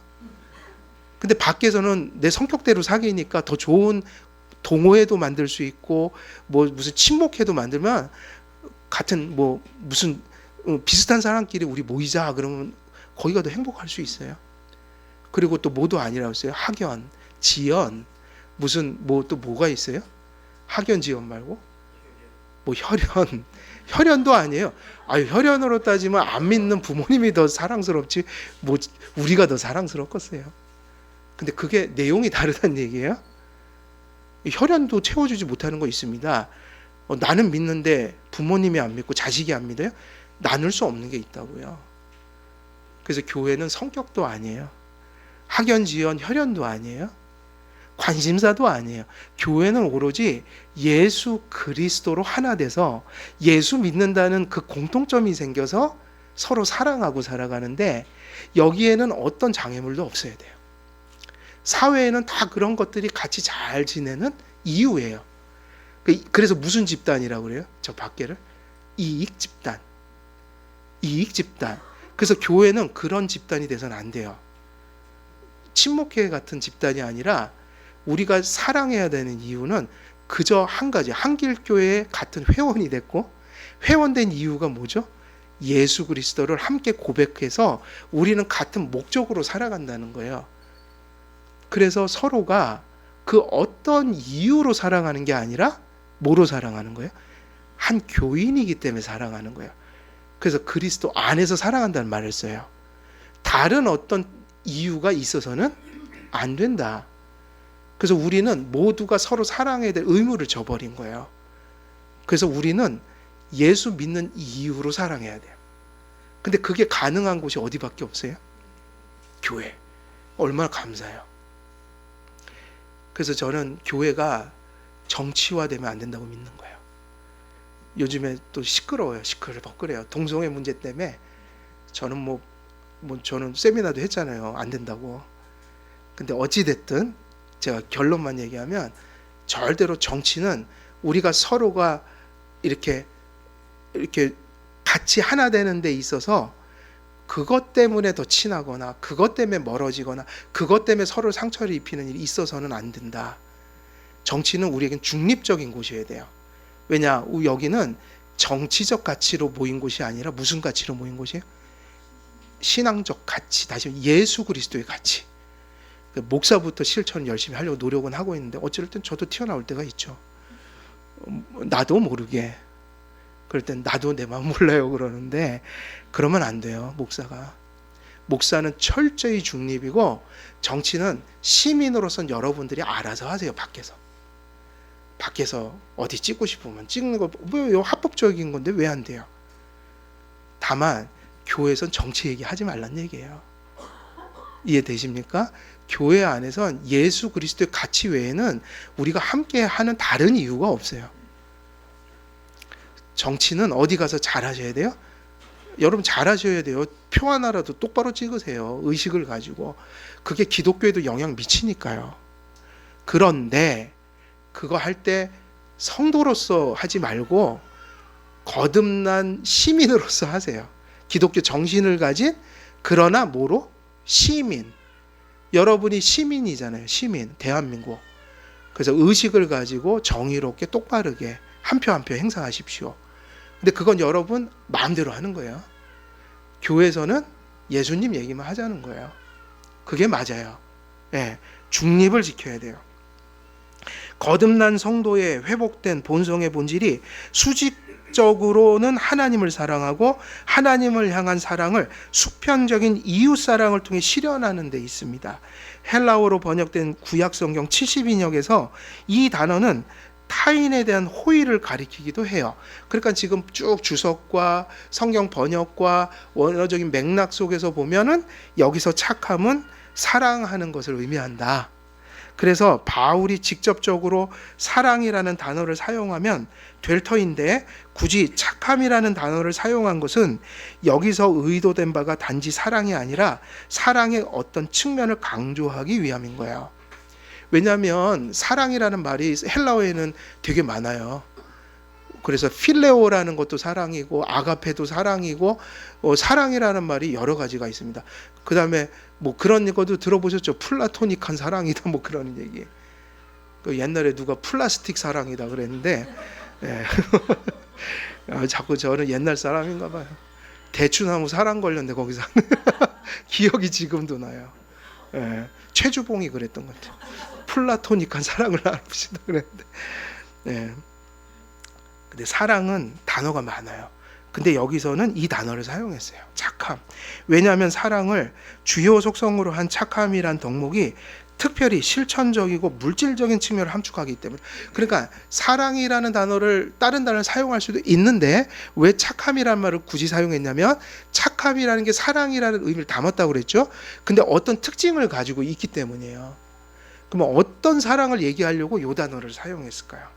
근데 밖에서는 내 성격대로 사귀니까 더 좋은 동호회도 만들 수 있고 뭐 무슨 친목회도 만들면 같은 뭐 무슨 비슷한 사람끼리 우리 모이자 그러면 거기가 더 행복할 수 있어요. 그리고 또 뭐도 아니라고 했어요. 학연, 지연, 무슨 뭐 또 뭐가 있어요? 학연, 지연 말고 뭐 혈연, 혈연도 아니에요. 아유, 혈연으로 따지면 안 믿는 부모님이 더 사랑스럽지 뭐 우리가 더 사랑스럽겠어요. 근데 그게 내용이 다르다는 얘기예요. 혈연도 채워주지 못하는 거 있습니다. 나는 믿는데 부모님이 안 믿고 자식이 안 믿어요? 나눌 수 없는 게 있다고요. 그래서 교회는 성격도 아니에요. 학연, 지연, 혈연도 아니에요. 관심사도 아니에요. 교회는 오로지 예수 그리스도로 하나 돼서 예수 믿는다는 그 공통점이 생겨서 서로 사랑하고 살아가는데 여기에는 어떤 장애물도 없어야 돼요. 사회에는 다 그런 것들이 같이 잘 지내는 이유예요. 그래서 무슨 집단이라고 그래요? 저 밖에를? 이익 집단. 이익 집단. 그래서 교회는 그런 집단이 돼서는 안 돼요. 친목회 같은 집단이 아니라 우리가 사랑해야 되는 이유는 그저 한 가지, 한길교회의 같은 회원이 됐고 회원된 이유가 뭐죠? 예수 그리스도를 함께 고백해서 우리는 같은 목적으로 살아간다는 거예요. 그래서 서로가 그 어떤 이유로 사랑하는 게 아니라 뭐로 사랑하는 거예요? 한 교인이기 때문에 사랑하는 거예요. 그래서 그리스도 안에서 사랑한다는 말을 써요. 다른 어떤 이유가 있어서는 안 된다. 그래서 우리는 모두가 서로 사랑해야 될 의무를 져버린 거예요. 그래서 우리는 예수 믿는 이유로 사랑해야 돼요. 근데 그게 가능한 곳이 어디밖에 없어요? 교회. 얼마나 감사해요. 그래서 저는 교회가 정치화되면 안 된다고 믿는 거예요. 요즘에 또 시끄러워요. 시끌벅거려요. 동성애 문제 때문에 저는 저는 세미나도 했잖아요. 안 된다고. 근데 어찌됐든 제가 결론만 얘기하면 절대로 정치는 우리가 서로가 이렇게 같이 하나 되는 데 있어서 그것 때문에 더 친하거나 그것 때문에 멀어지거나 그것 때문에 서로 상처를 입히는 일이 있어서는 안 된다. 정치는 우리에겐 중립적인 곳이어야 돼요. 왜냐? 여기는 정치적 가치로 모인 곳이 아니라 무슨 가치로 모인 곳이에요? 신앙적 가치, 다시 예수 그리스도의 가치. 목사부터 실천을 열심히 하려고 노력은 하고 있는데 어쩔 땐 저도 튀어나올 때가 있죠. 나도 모르게. 그럴 땐 나도 내 마음 몰라요 그러는데 그러면 안 돼요. 목사는 철저히 중립이고 정치는 시민으로서는 여러분들이 알아서 하세요. 밖에서 어디 찍고 싶으면 찍는 거 뭐 합법적인 건데 왜 안 돼요? 다만 교회에선 정치 얘기하지 말란 얘기예요. 이해되십니까? 교회 안에선 예수 그리스도의 가치 외에는 우리가 함께 하는 다른 이유가 없어요. 정치는 어디 가서 잘하셔야 돼요? 여러분 잘하셔야 돼요. 표 하나라도 똑바로 찍으세요. 의식을 가지고. 그게 기독교에도 영향 미치니까요. 그런데 그거 할 때 성도로서 하지 말고 거듭난 시민으로서 하세요. 기독교 정신을 가진 그러나 뭐로? 시민. 여러분이 시민이잖아요. 시민. 대한민국. 그래서 의식을 가지고 정의롭게 똑바르게 한 표 한 표 행사하십시오. 근데 그건 여러분 마음대로 하는 거예요. 교회에서는 예수님 얘기만 하자는 거예요. 그게 맞아요. 예, 중립을 지켜야 돼요. 거듭난 성도의 회복된 본성의 본질이 수직적으로는 하나님을 사랑하고 하나님을 향한 사랑을 수평적인 이웃 사랑을 통해 실현하는 데 있습니다. 헬라어로 번역된 구약성경 72역에서 이 단어는 타인에 대한 호의를 가리키기도 해요. 그러니까 지금 쭉 주석과 성경 번역과 원어적인 맥락 속에서 보면은 여기서 착함은 사랑하는 것을 의미한다. 그래서 바울이 직접적으로 사랑이라는 단어를 사용하면 될 터인데 굳이 착함이라는 단어를 사용한 것은 여기서 의도된 바가 단지 사랑이 아니라 사랑의 어떤 측면을 강조하기 위함인 거예요. 왜냐하면 사랑이라는 말이 헬라어에는 되게 많아요. 그래서 필레오라는 것도 사랑이고 아가페도 사랑이고 사랑이라는 말이 여러 가지가 있습니다. 그 다음에 뭐 그런 것도 들어보셨죠? 플라토닉한 사랑이다 뭐 그런 얘기. 그 옛날에 누가 플라스틱 사랑이다 그랬는데 예. 자꾸 저는 옛날 사람인가 봐요. 대추나무 사랑 걸렸는데 거기서 기억이 지금도 나요. 예. 최주봉이 그랬던 것 같아요. 플라토닉한 사랑을 나누시다 그랬는데. 예. 근데 사랑은 단어가 많아요. 근데 여기서는 이 단어를 사용했어요. 착함. 왜냐하면 사랑을 주요 속성으로 한 착함이란 덕목이 특별히 실천적이고 물질적인 측면을 함축하기 때문에. 그러니까 사랑이라는 단어를 다른 단어를 사용할 수도 있는데 왜 착함이라는 말을 굳이 사용했냐면 착함이라는 게 사랑이라는 의미를 담았다고 그랬죠. 근데 어떤 특징을 가지고 있기 때문이에요. 그러면 어떤 사랑을 얘기하려고 이 단어를 사용했을까요?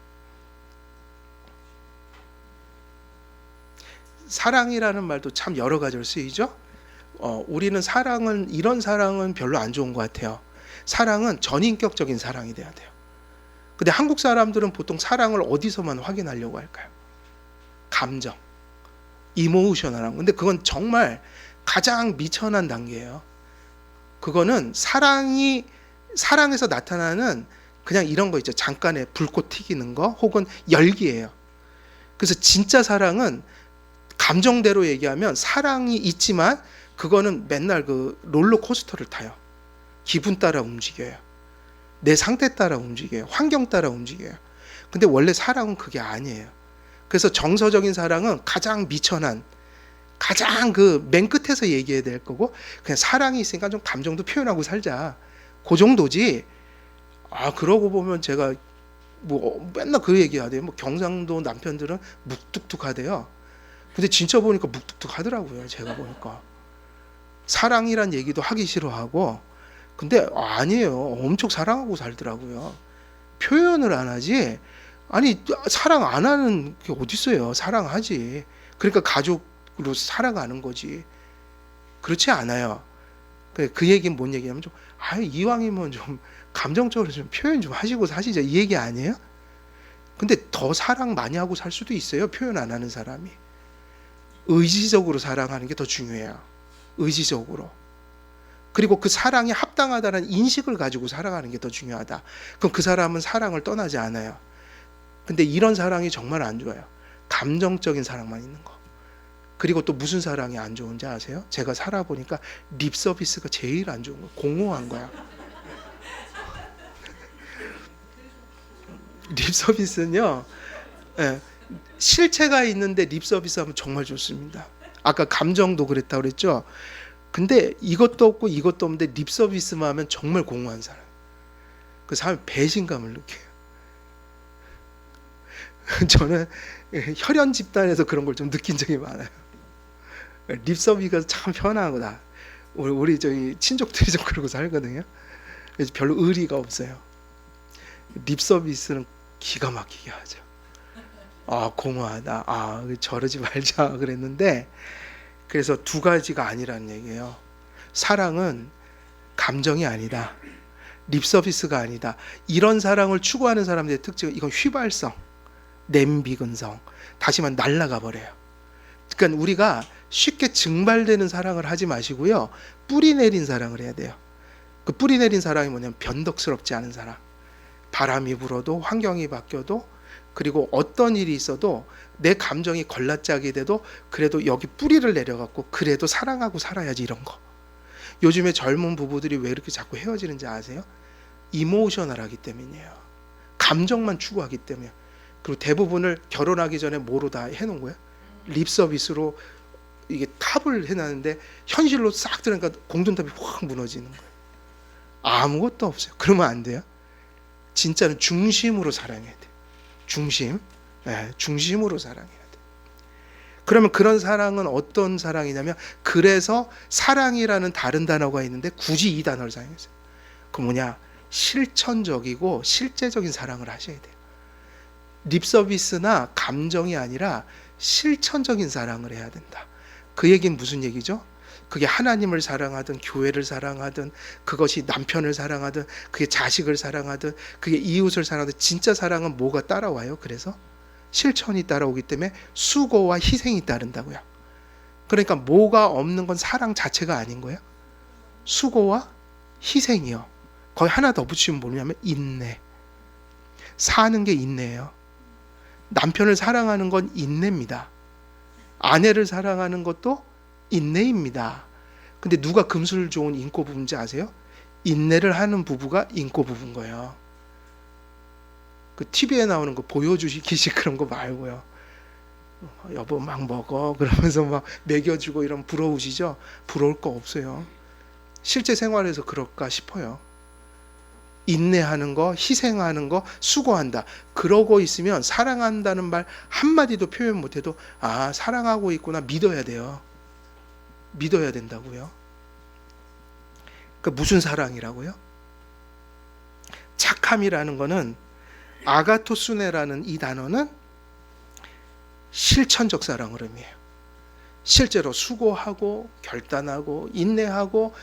사랑이라는 말도 참 여러 가지로 쓰이죠. 우리는 이런 사랑은 별로 안 좋은 것 같아요. 사랑은 전인격적인 사랑이 돼야 돼요. 근데 한국 사람들은 보통 사랑을 어디서만 확인하려고 할까요? 감정, 이모셔널한. 근데 그건 정말 가장 미천한 단계예요. 그거는 사랑에서 나타나는 그냥 이런 거 있죠. 잠깐의 불꽃 튀기는 거 혹은 열기예요. 그래서 진짜 사랑은 감정대로 얘기하면 사랑이 있지만 그거는 맨날 그 롤러코스터를 타요. 기분 따라 움직여요. 내 상태 따라 움직여요. 환경 따라 움직여요. 근데 원래 사랑은 그게 아니에요. 그래서 정서적인 사랑은 가장 미천한, 가장 그 맨 끝에서 얘기해야 될 거고, 그냥 사랑이 있으니까 좀 감정도 표현하고 살자. 그 정도지. 그러고 보면 제가 뭐 맨날 그 얘기하대요. 뭐 경상도 남편들은 묵뚝뚝하대요. 근데 진짜 보니까 묵뚝뚝하더라고요. 제가 보니까 사랑이란 얘기도 하기 싫어하고. 근데 아니에요. 엄청 사랑하고 살더라고요. 표현을 안 하지. 아니 사랑 안 하는 게 어디 있어요. 사랑하지. 그러니까 가족으로 살아가는 거지. 그렇지 않아요. 그 얘기는 뭔 얘기냐면 좀 이왕이면 좀 감정적으로 좀 표현 좀 하시고 사시죠. 이 얘기 아니에요? 근데 더 사랑 많이 하고 살 수도 있어요. 표현 안 하는 사람이. 의지적으로 사랑하는 게 더 중요해요. 의지적으로. 그리고 그 사랑이 합당하다는 인식을 가지고 사랑하는 게 더 중요하다. 그럼 그 사람은 사랑을 떠나지 않아요. 근데 이런 사랑이 정말 안 좋아요. 감정적인 사랑만 있는 거. 그리고 또 무슨 사랑이 안 좋은지 아세요? 제가 살아보니까 립 서비스가 제일 안 좋은 거예요. 공허한 거야. 립 서비스는요, 예, 실체가 있는데 립 서비스 하면 정말 좋습니다. 아까 감정도 그랬다고 그랬죠? 근데 이것도 없고 이것도 없는데 립 서비스만 하면 정말 공허한 사람. 그 사람이 배신감을 느껴요. 저는 혈연 집단에서 그런 걸 좀 느낀 적이 많아요. 립 서비스가 참 편한 거다. 우리 저희 친족들이 좀 그러고 살거든요. 그래서 별로 의리가 없어요. 립 서비스는 기가 막히게 하죠. 아, 공허하다. 아, 저러지 말자 그랬는데, 그래서 두 가지가 아니라는 얘기예요. 사랑은 감정이 아니다. 립 서비스가 아니다. 이런 사랑을 추구하는 사람들의 특징은 이건 휘발성, 냄비근성. 다시 말하면 날아가 버려요. 그러니까 우리가 쉽게 증발되는 사랑을 하지 마시고요. 뿌리 내린 사랑을 해야 돼요. 그 뿌리 내린 사랑이 뭐냐면 변덕스럽지 않은 사랑. 바람이 불어도 환경이 바뀌어도 그리고 어떤 일이 있어도 내 감정이 걸라짜게 돼도 그래도 여기 뿌리를 내려갖고 그래도 사랑하고 살아야지, 이런 거. 요즘에 젊은 부부들이 왜 이렇게 자꾸 헤어지는지 아세요? 이모셔널하기 때문이에요. 감정만 추구하기 때문에. 그리고 대부분을 결혼하기 전에 뭐로 다 해놓은 거예요? 립 서비스로 이게 탑을 해놨는데 현실로 싹 들어가니까 공든탑이 확 무너지는 거예요. 아무것도 없어요. 그러면 안 돼요. 진짜는 중심으로 사랑해야 돼요. 중심. 네, 중심으로 사랑해야 돼요. 그러면 그런 사랑은 어떤 사랑이냐면, 그래서 사랑이라는 다른 단어가 있는데 굳이 이 단어를 사용했어요. 그 뭐냐? 실천적이고 실제적인 사랑을 하셔야 돼요. 립 서비스나 감정이 아니라 실천적인 사랑을 해야 된다. 그 얘기는 무슨 얘기죠? 그게 하나님을 사랑하든 교회를 사랑하든 그것이 남편을 사랑하든 그게 자식을 사랑하든 그게 이웃을 사랑하든 진짜 사랑은 뭐가 따라와요? 그래서 실천이 따라오기 때문에 수고와 희생이 따른다고요. 그러니까 뭐가 없는 건 사랑 자체가 아닌 거예요. 수고와 희생이요. 거의 하나 더 붙이면 뭐냐면 인내. 사는 게 인내예요. 남편을 사랑하는 건 인내입니다. 아내를 사랑하는 것도 인내입니다. 근데 누가 금술 좋은 인고 부부인지 아세요? 인내를 하는 부부가 인고 부부인 거예요. 그 TV에 나오는 거 보여주시기식 그런 거 말고요. 여보 막 먹어 그러면서 막 먹여주고 이러면 부러우시죠? 부러울 거 없어요. 실제 생활에서 그럴까 싶어요. 인내하는 거, 희생하는 거, 수고한다. 그러고 있으면 사랑한다는 말 한마디도 표현 못해도 아, 사랑하고 있구나 믿어야 돼요. 믿어야 된다고요. 그러니까 무슨 사랑이라고요? 착함이라는 거는, 아가토스네라는 이 단어는 실천적 사랑을 의미해요. 실제로 수고하고 결단하고 인내하고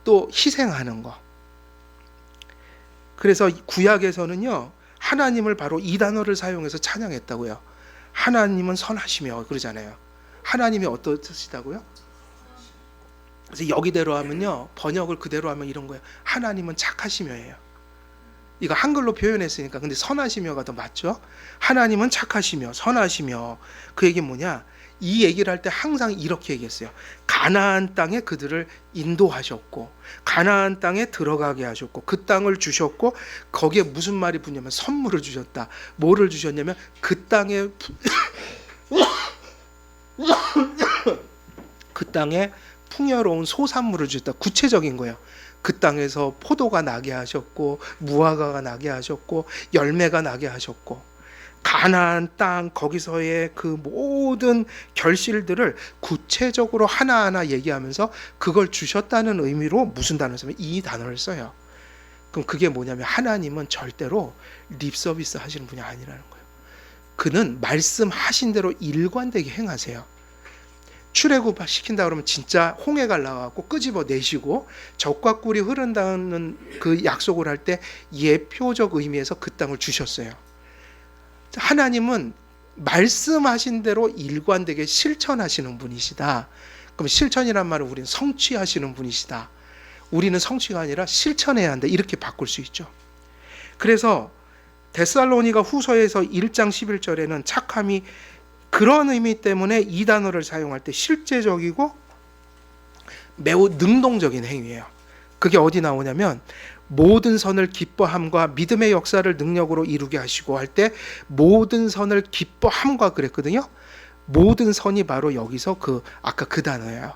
또 희생하는 거. 그래서 구약에서는요, 하나님을 바로 이 단어를 사용해서 찬양했다고요. 하나님은 선하시며 그러잖아요. 하나님이 어떠시다고요? 그래서 여기대로 하면요, 번역을 그대로 하면 이런 거예요. 하나님은 착하시며예요. 이거 한글로 표현했으니까 근데 선하시며가 더 맞죠? 하나님은 착하시며 선하시며. 그 얘기는 뭐냐? 이 얘기를 할 때 항상 이렇게 얘기했어요. 가나안 땅에 그들을 인도하셨고 가나안 땅에 들어가게 하셨고 그 땅을 주셨고 거기에 무슨 말이 붙냐면 선물을 주셨다. 뭐를 주셨냐면 그 땅에 그 땅에 풍요로운 소산물을 주셨다. 구체적인 거예요. 그 땅에서 포도가 나게 하셨고 무화과가 나게 하셨고 열매가 나게 하셨고 가나안 땅 거기서의 그 모든 결실들을 구체적으로 하나하나 얘기하면서 그걸 주셨다는 의미로 무슨 단어를 쓰면 이 단어를 써요. 그럼 그게 뭐냐면 하나님은 절대로 립 서비스 하시는 분이 아니라는 거예요. 그는 말씀하신 대로 일관되게 행하세요. 출애굽 시킨다 그러면 진짜 홍해가 나와갖고 끄집어 내시고 젖과 꿀이 흐른다는 그 약속을 할 때 예표적 의미에서 그 땅을 주셨어요. 하나님은 말씀하신 대로 일관되게 실천하시는 분이시다. 그럼 실천이란 말은 우리는 성취하시는 분이시다. 우리는 성취가 아니라 실천해야 한다. 이렇게 바꿀 수 있죠. 그래서 데살로니가 후서에서 1장 11절에는 착함이 그런 의미 때문에 이 단어를 사용할 때 실제적이고 매우 능동적인 행위예요. 그게 어디 나오냐면 모든 선을 기뻐함과 믿음의 역사를 능력으로 이루게 하시고 할 때 모든 선을 기뻐함과 그랬거든요. 모든 선이 바로 여기서 아까 그 단어예요.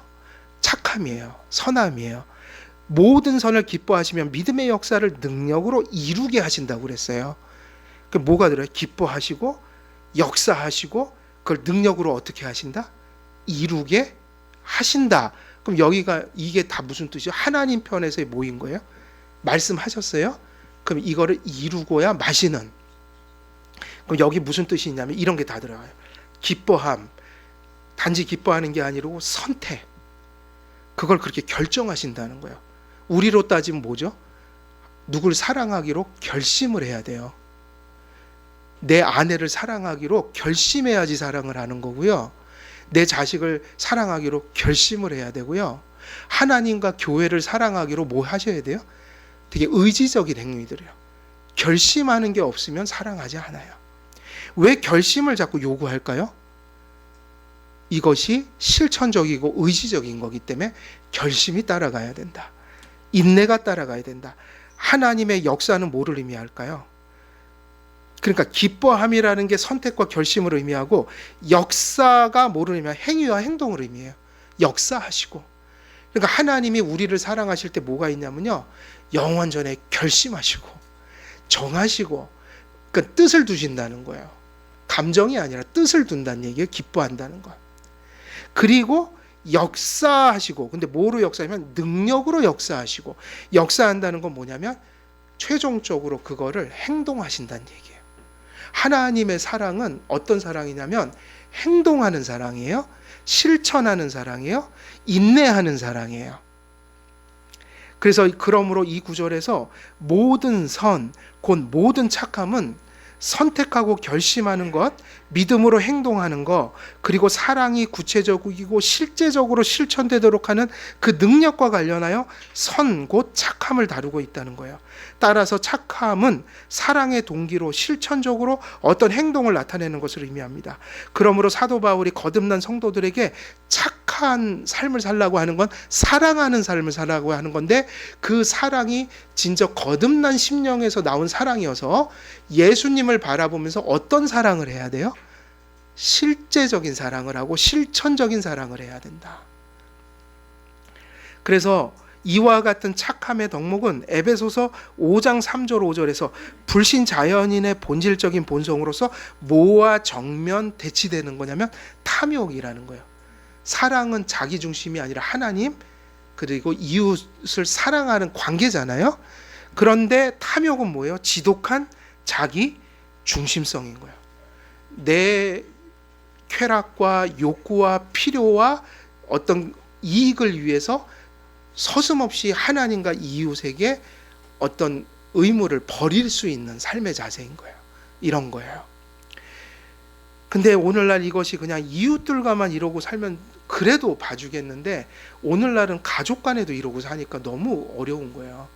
착함이에요. 선함이에요. 모든 선을 기뻐하시면 믿음의 역사를 능력으로 이루게 하신다고 그랬어요. 그 뭐가 들어요? 기뻐하시고 역사하시고 그걸 능력으로 어떻게 하신다? 이루게 하신다. 그럼 여기가 이게 다 무슨 뜻이죠? 하나님 편에서 모인 거예요? 말씀하셨어요? 그럼 이거를 이루고야 마시는. 그럼 여기 무슨 뜻이 있냐면 이런 게 다 들어가요. 기뻐함, 단지 기뻐하는 게 아니고 선택. 그걸 그렇게 결정하신다는 거예요. 우리로 따지면 뭐죠? 누굴 사랑하기로 결심을 해야 돼요. 내 아내를 사랑하기로 결심해야지 사랑을 하는 거고요. 내 자식을 사랑하기로 결심을 해야 되고요. 하나님과 교회를 사랑하기로 뭐 하셔야 돼요? 되게 의지적인 행위들이에요. 결심하는 게 없으면 사랑하지 않아요. 왜 결심을 자꾸 요구할까요? 이것이 실천적이고 의지적인 거기 때문에 결심이 따라가야 된다. 인내가 따라가야 된다. 하나님의 역사는 뭐를 의미할까요? 그러니까 기뻐함이라는 게 선택과 결심을 의미하고 역사가 뭐를 의미해요? 행위와 행동을 의미해요. 역사하시고. 그러니까 하나님이 우리를 사랑하실 때 뭐가 있냐면요. 영원전에 결심하시고 정하시고 그러니까 뜻을 두신다는 거예요. 감정이 아니라 뜻을 둔다는 얘기예요. 기뻐한다는 거. 그리고 역사하시고 근데 뭐로 역사하면 능력으로 역사하시고 역사한다는 건 뭐냐면 최종적으로 그거를 행동하신다는 얘기예요. 하나님의 사랑은 어떤 사랑이냐면 행동하는 사랑이에요. 실천하는 사랑이에요. 인내하는 사랑이에요. 그래서 그러므로 이 구절에서 모든 선, 곧 모든 착함은 선택하고 결심하는 것, 믿음으로 행동하는 것, 그리고 사랑이 구체적이고 실제적으로 실천되도록 하는 그 능력과 관련하여 선, 곧 착함을 다루고 있다는 거예요. 따라서 착함은 사랑의 동기로 실천적으로 어떤 행동을 나타내는 것을 의미합니다. 그러므로 사도 바울이 거듭난 성도들에게 착한 삶을 살라고 하는 건 사랑하는 삶을 살라고 하는 건데 그 사랑이 진짜 거듭난 심령에서 나온 사랑이어서 예수님을 바라보면서 어떤 사랑을 해야 돼요? 실제적인 사랑을 하고 실천적인 사랑을 해야 된다. 그래서 이와 같은 착함의 덕목은 에베소서 5장 3절 5절에서 불신자연인의 본질적인 본성으로서 뭐와 정면 대치되는 거냐면 탐욕이라는 거예요. 사랑은 자기중심이 아니라 하나님 그리고 이웃을 사랑하는 관계잖아요. 그런데 탐욕은 뭐예요? 지독한 자기 중심성인 거예요. 내 쾌락과 욕구와 필요와 어떤 이익을 위해서 서슴없이 하나님과 이웃에게 어떤 의무를 버릴 수 있는 삶의 자세인 거예요. 이런 거예요. 근데 오늘날 이것이 그냥 이웃들과만 이러고 살면 그래도 봐주겠는데 오늘날은 가족 간에도 이러고 사니까 너무 어려운 거예요.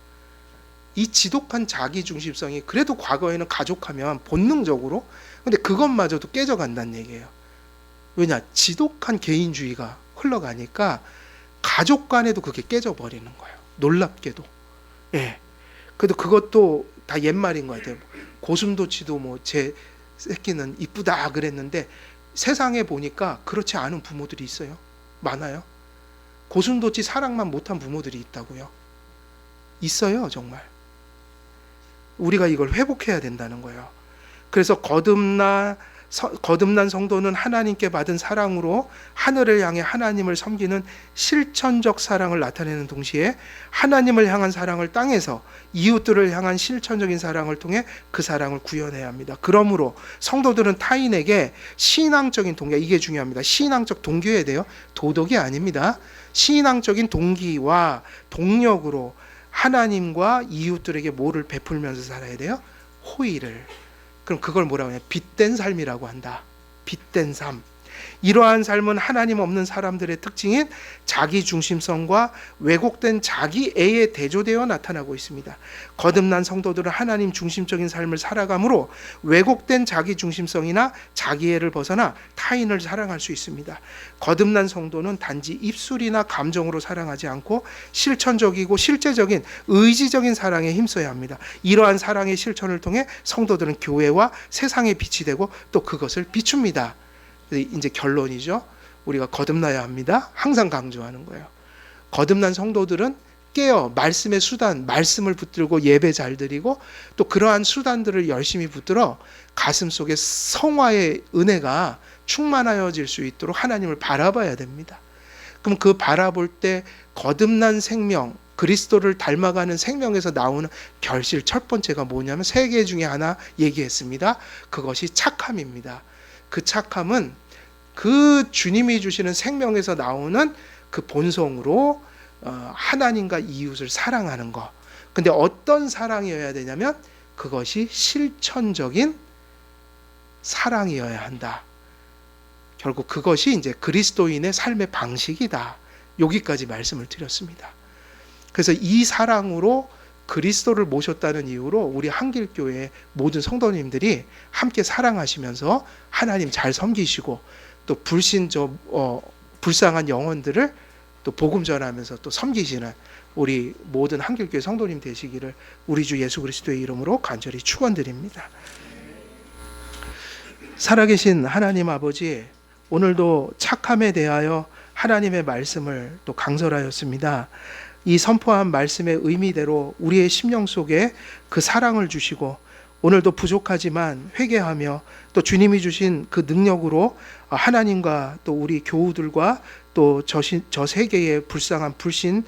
이 지독한 자기중심성이 그래도 과거에는 가족하면 본능적으로 근데 그것마저도 깨져간다는 얘기예요. 왜냐? 지독한 개인주의가 흘러가니까 가족 간에도 그게 깨져버리는 거예요. 놀랍게도. 예. 그래도 그것도 다 옛말인 것 같아요. 고슴도치도 뭐 제 새끼는 이쁘다 그랬는데 세상에 보니까 그렇지 않은 부모들이 있어요. 많아요. 고슴도치 사랑만 못한 부모들이 있다고요. 있어요, 정말. 우리가 이걸 회복해야 된다는 거예요. 그래서 거듭나 거듭난 성도는 하나님께 받은 사랑으로 하늘을 향해 하나님을 섬기는 실천적 사랑을 나타내는 동시에 하나님을 향한 사랑을 땅에서 이웃들을 향한 실천적인 사랑을 통해 그 사랑을 구현해야 합니다. 그러므로 성도들은 타인에게 신앙적인 동기, 이게 중요합니다. 신앙적 동기여야 돼요. 도덕이 아닙니다. 신앙적인 동기와 동력으로 하나님과 이웃들에게 뭐를 베풀면서 살아야 돼요? 호의를. 그럼 그걸 뭐라고 해요? 빛된 삶이라고 한다. 빛된 삶. 이러한 삶은 하나님 없는 사람들의 특징인 자기중심성과 왜곡된 자기애에 대조되어 나타나고 있습니다. 거듭난 성도들은 하나님 중심적인 삶을 살아가므로 왜곡된 자기중심성이나 자기애를 벗어나 타인을 사랑할 수 있습니다. 거듭난 성도는 단지 입술이나 감정으로 사랑하지 않고 실천적이고 실제적인 의지적인 사랑에 힘써야 합니다. 이러한 사랑의 실천을 통해 성도들은 교회와 세상의 빛이 되고 또 그것을 비춥니다. 이제 결론이죠. 우리가 거듭나야 합니다. 항상 강조하는 거예요. 거듭난 성도들은 깨어 말씀의 수단, 말씀을 붙들고 예배 잘 드리고 또 그러한 수단들을 열심히 붙들어 가슴 속에 성화의 은혜가 충만하여질 수 있도록 하나님을 바라봐야 됩니다. 그럼 그 바라볼 때 거듭난 생명, 그리스도를 닮아가는 생명에서 나오는 결실 첫 번째가 뭐냐면 3개 중에 하나 얘기했습니다. 그것이 착함입니다. 그 착함은 그 주님이 주시는 생명에서 나오는 그 본성으로 하나님과 이웃을 사랑하는 것. 근데 어떤 사랑이어야 되냐면 그것이 실천적인 사랑이어야 한다. 결국 그것이 이제 그리스도인의 삶의 방식이다. 여기까지 말씀을 드렸습니다. 그래서 이 사랑으로 그리스도를 모셨다는 이유로 우리 한길교회 모든 성도님들이 함께 사랑하시면서 하나님 잘 섬기시고 또 불쌍한 영혼들을 또 복음 전하면서 또 섬기시는 우리 모든 한길교회 성도님 되시기를 우리 주 예수 그리스도의 이름으로 간절히 축원드립니다. 살아계신 하나님 아버지, 오늘도 착함에 대하여 하나님의 말씀을 또 강설하였습니다. 이 선포한 말씀의 의미대로 우리의 심령 속에 그 사랑을 주시고 오늘도 부족하지만 회개하며 또 주님이 주신 그 능력으로 하나님과 또 우리 교우들과 또 저 세계의 불쌍한 불신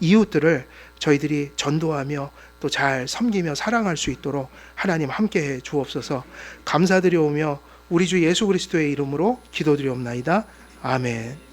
이웃들을 저희들이 전도하며 또 잘 섬기며 사랑할 수 있도록 하나님 함께해 주옵소서. 감사드려오며 우리 주 예수 그리스도의 이름으로 기도드리옵나이다. 아멘.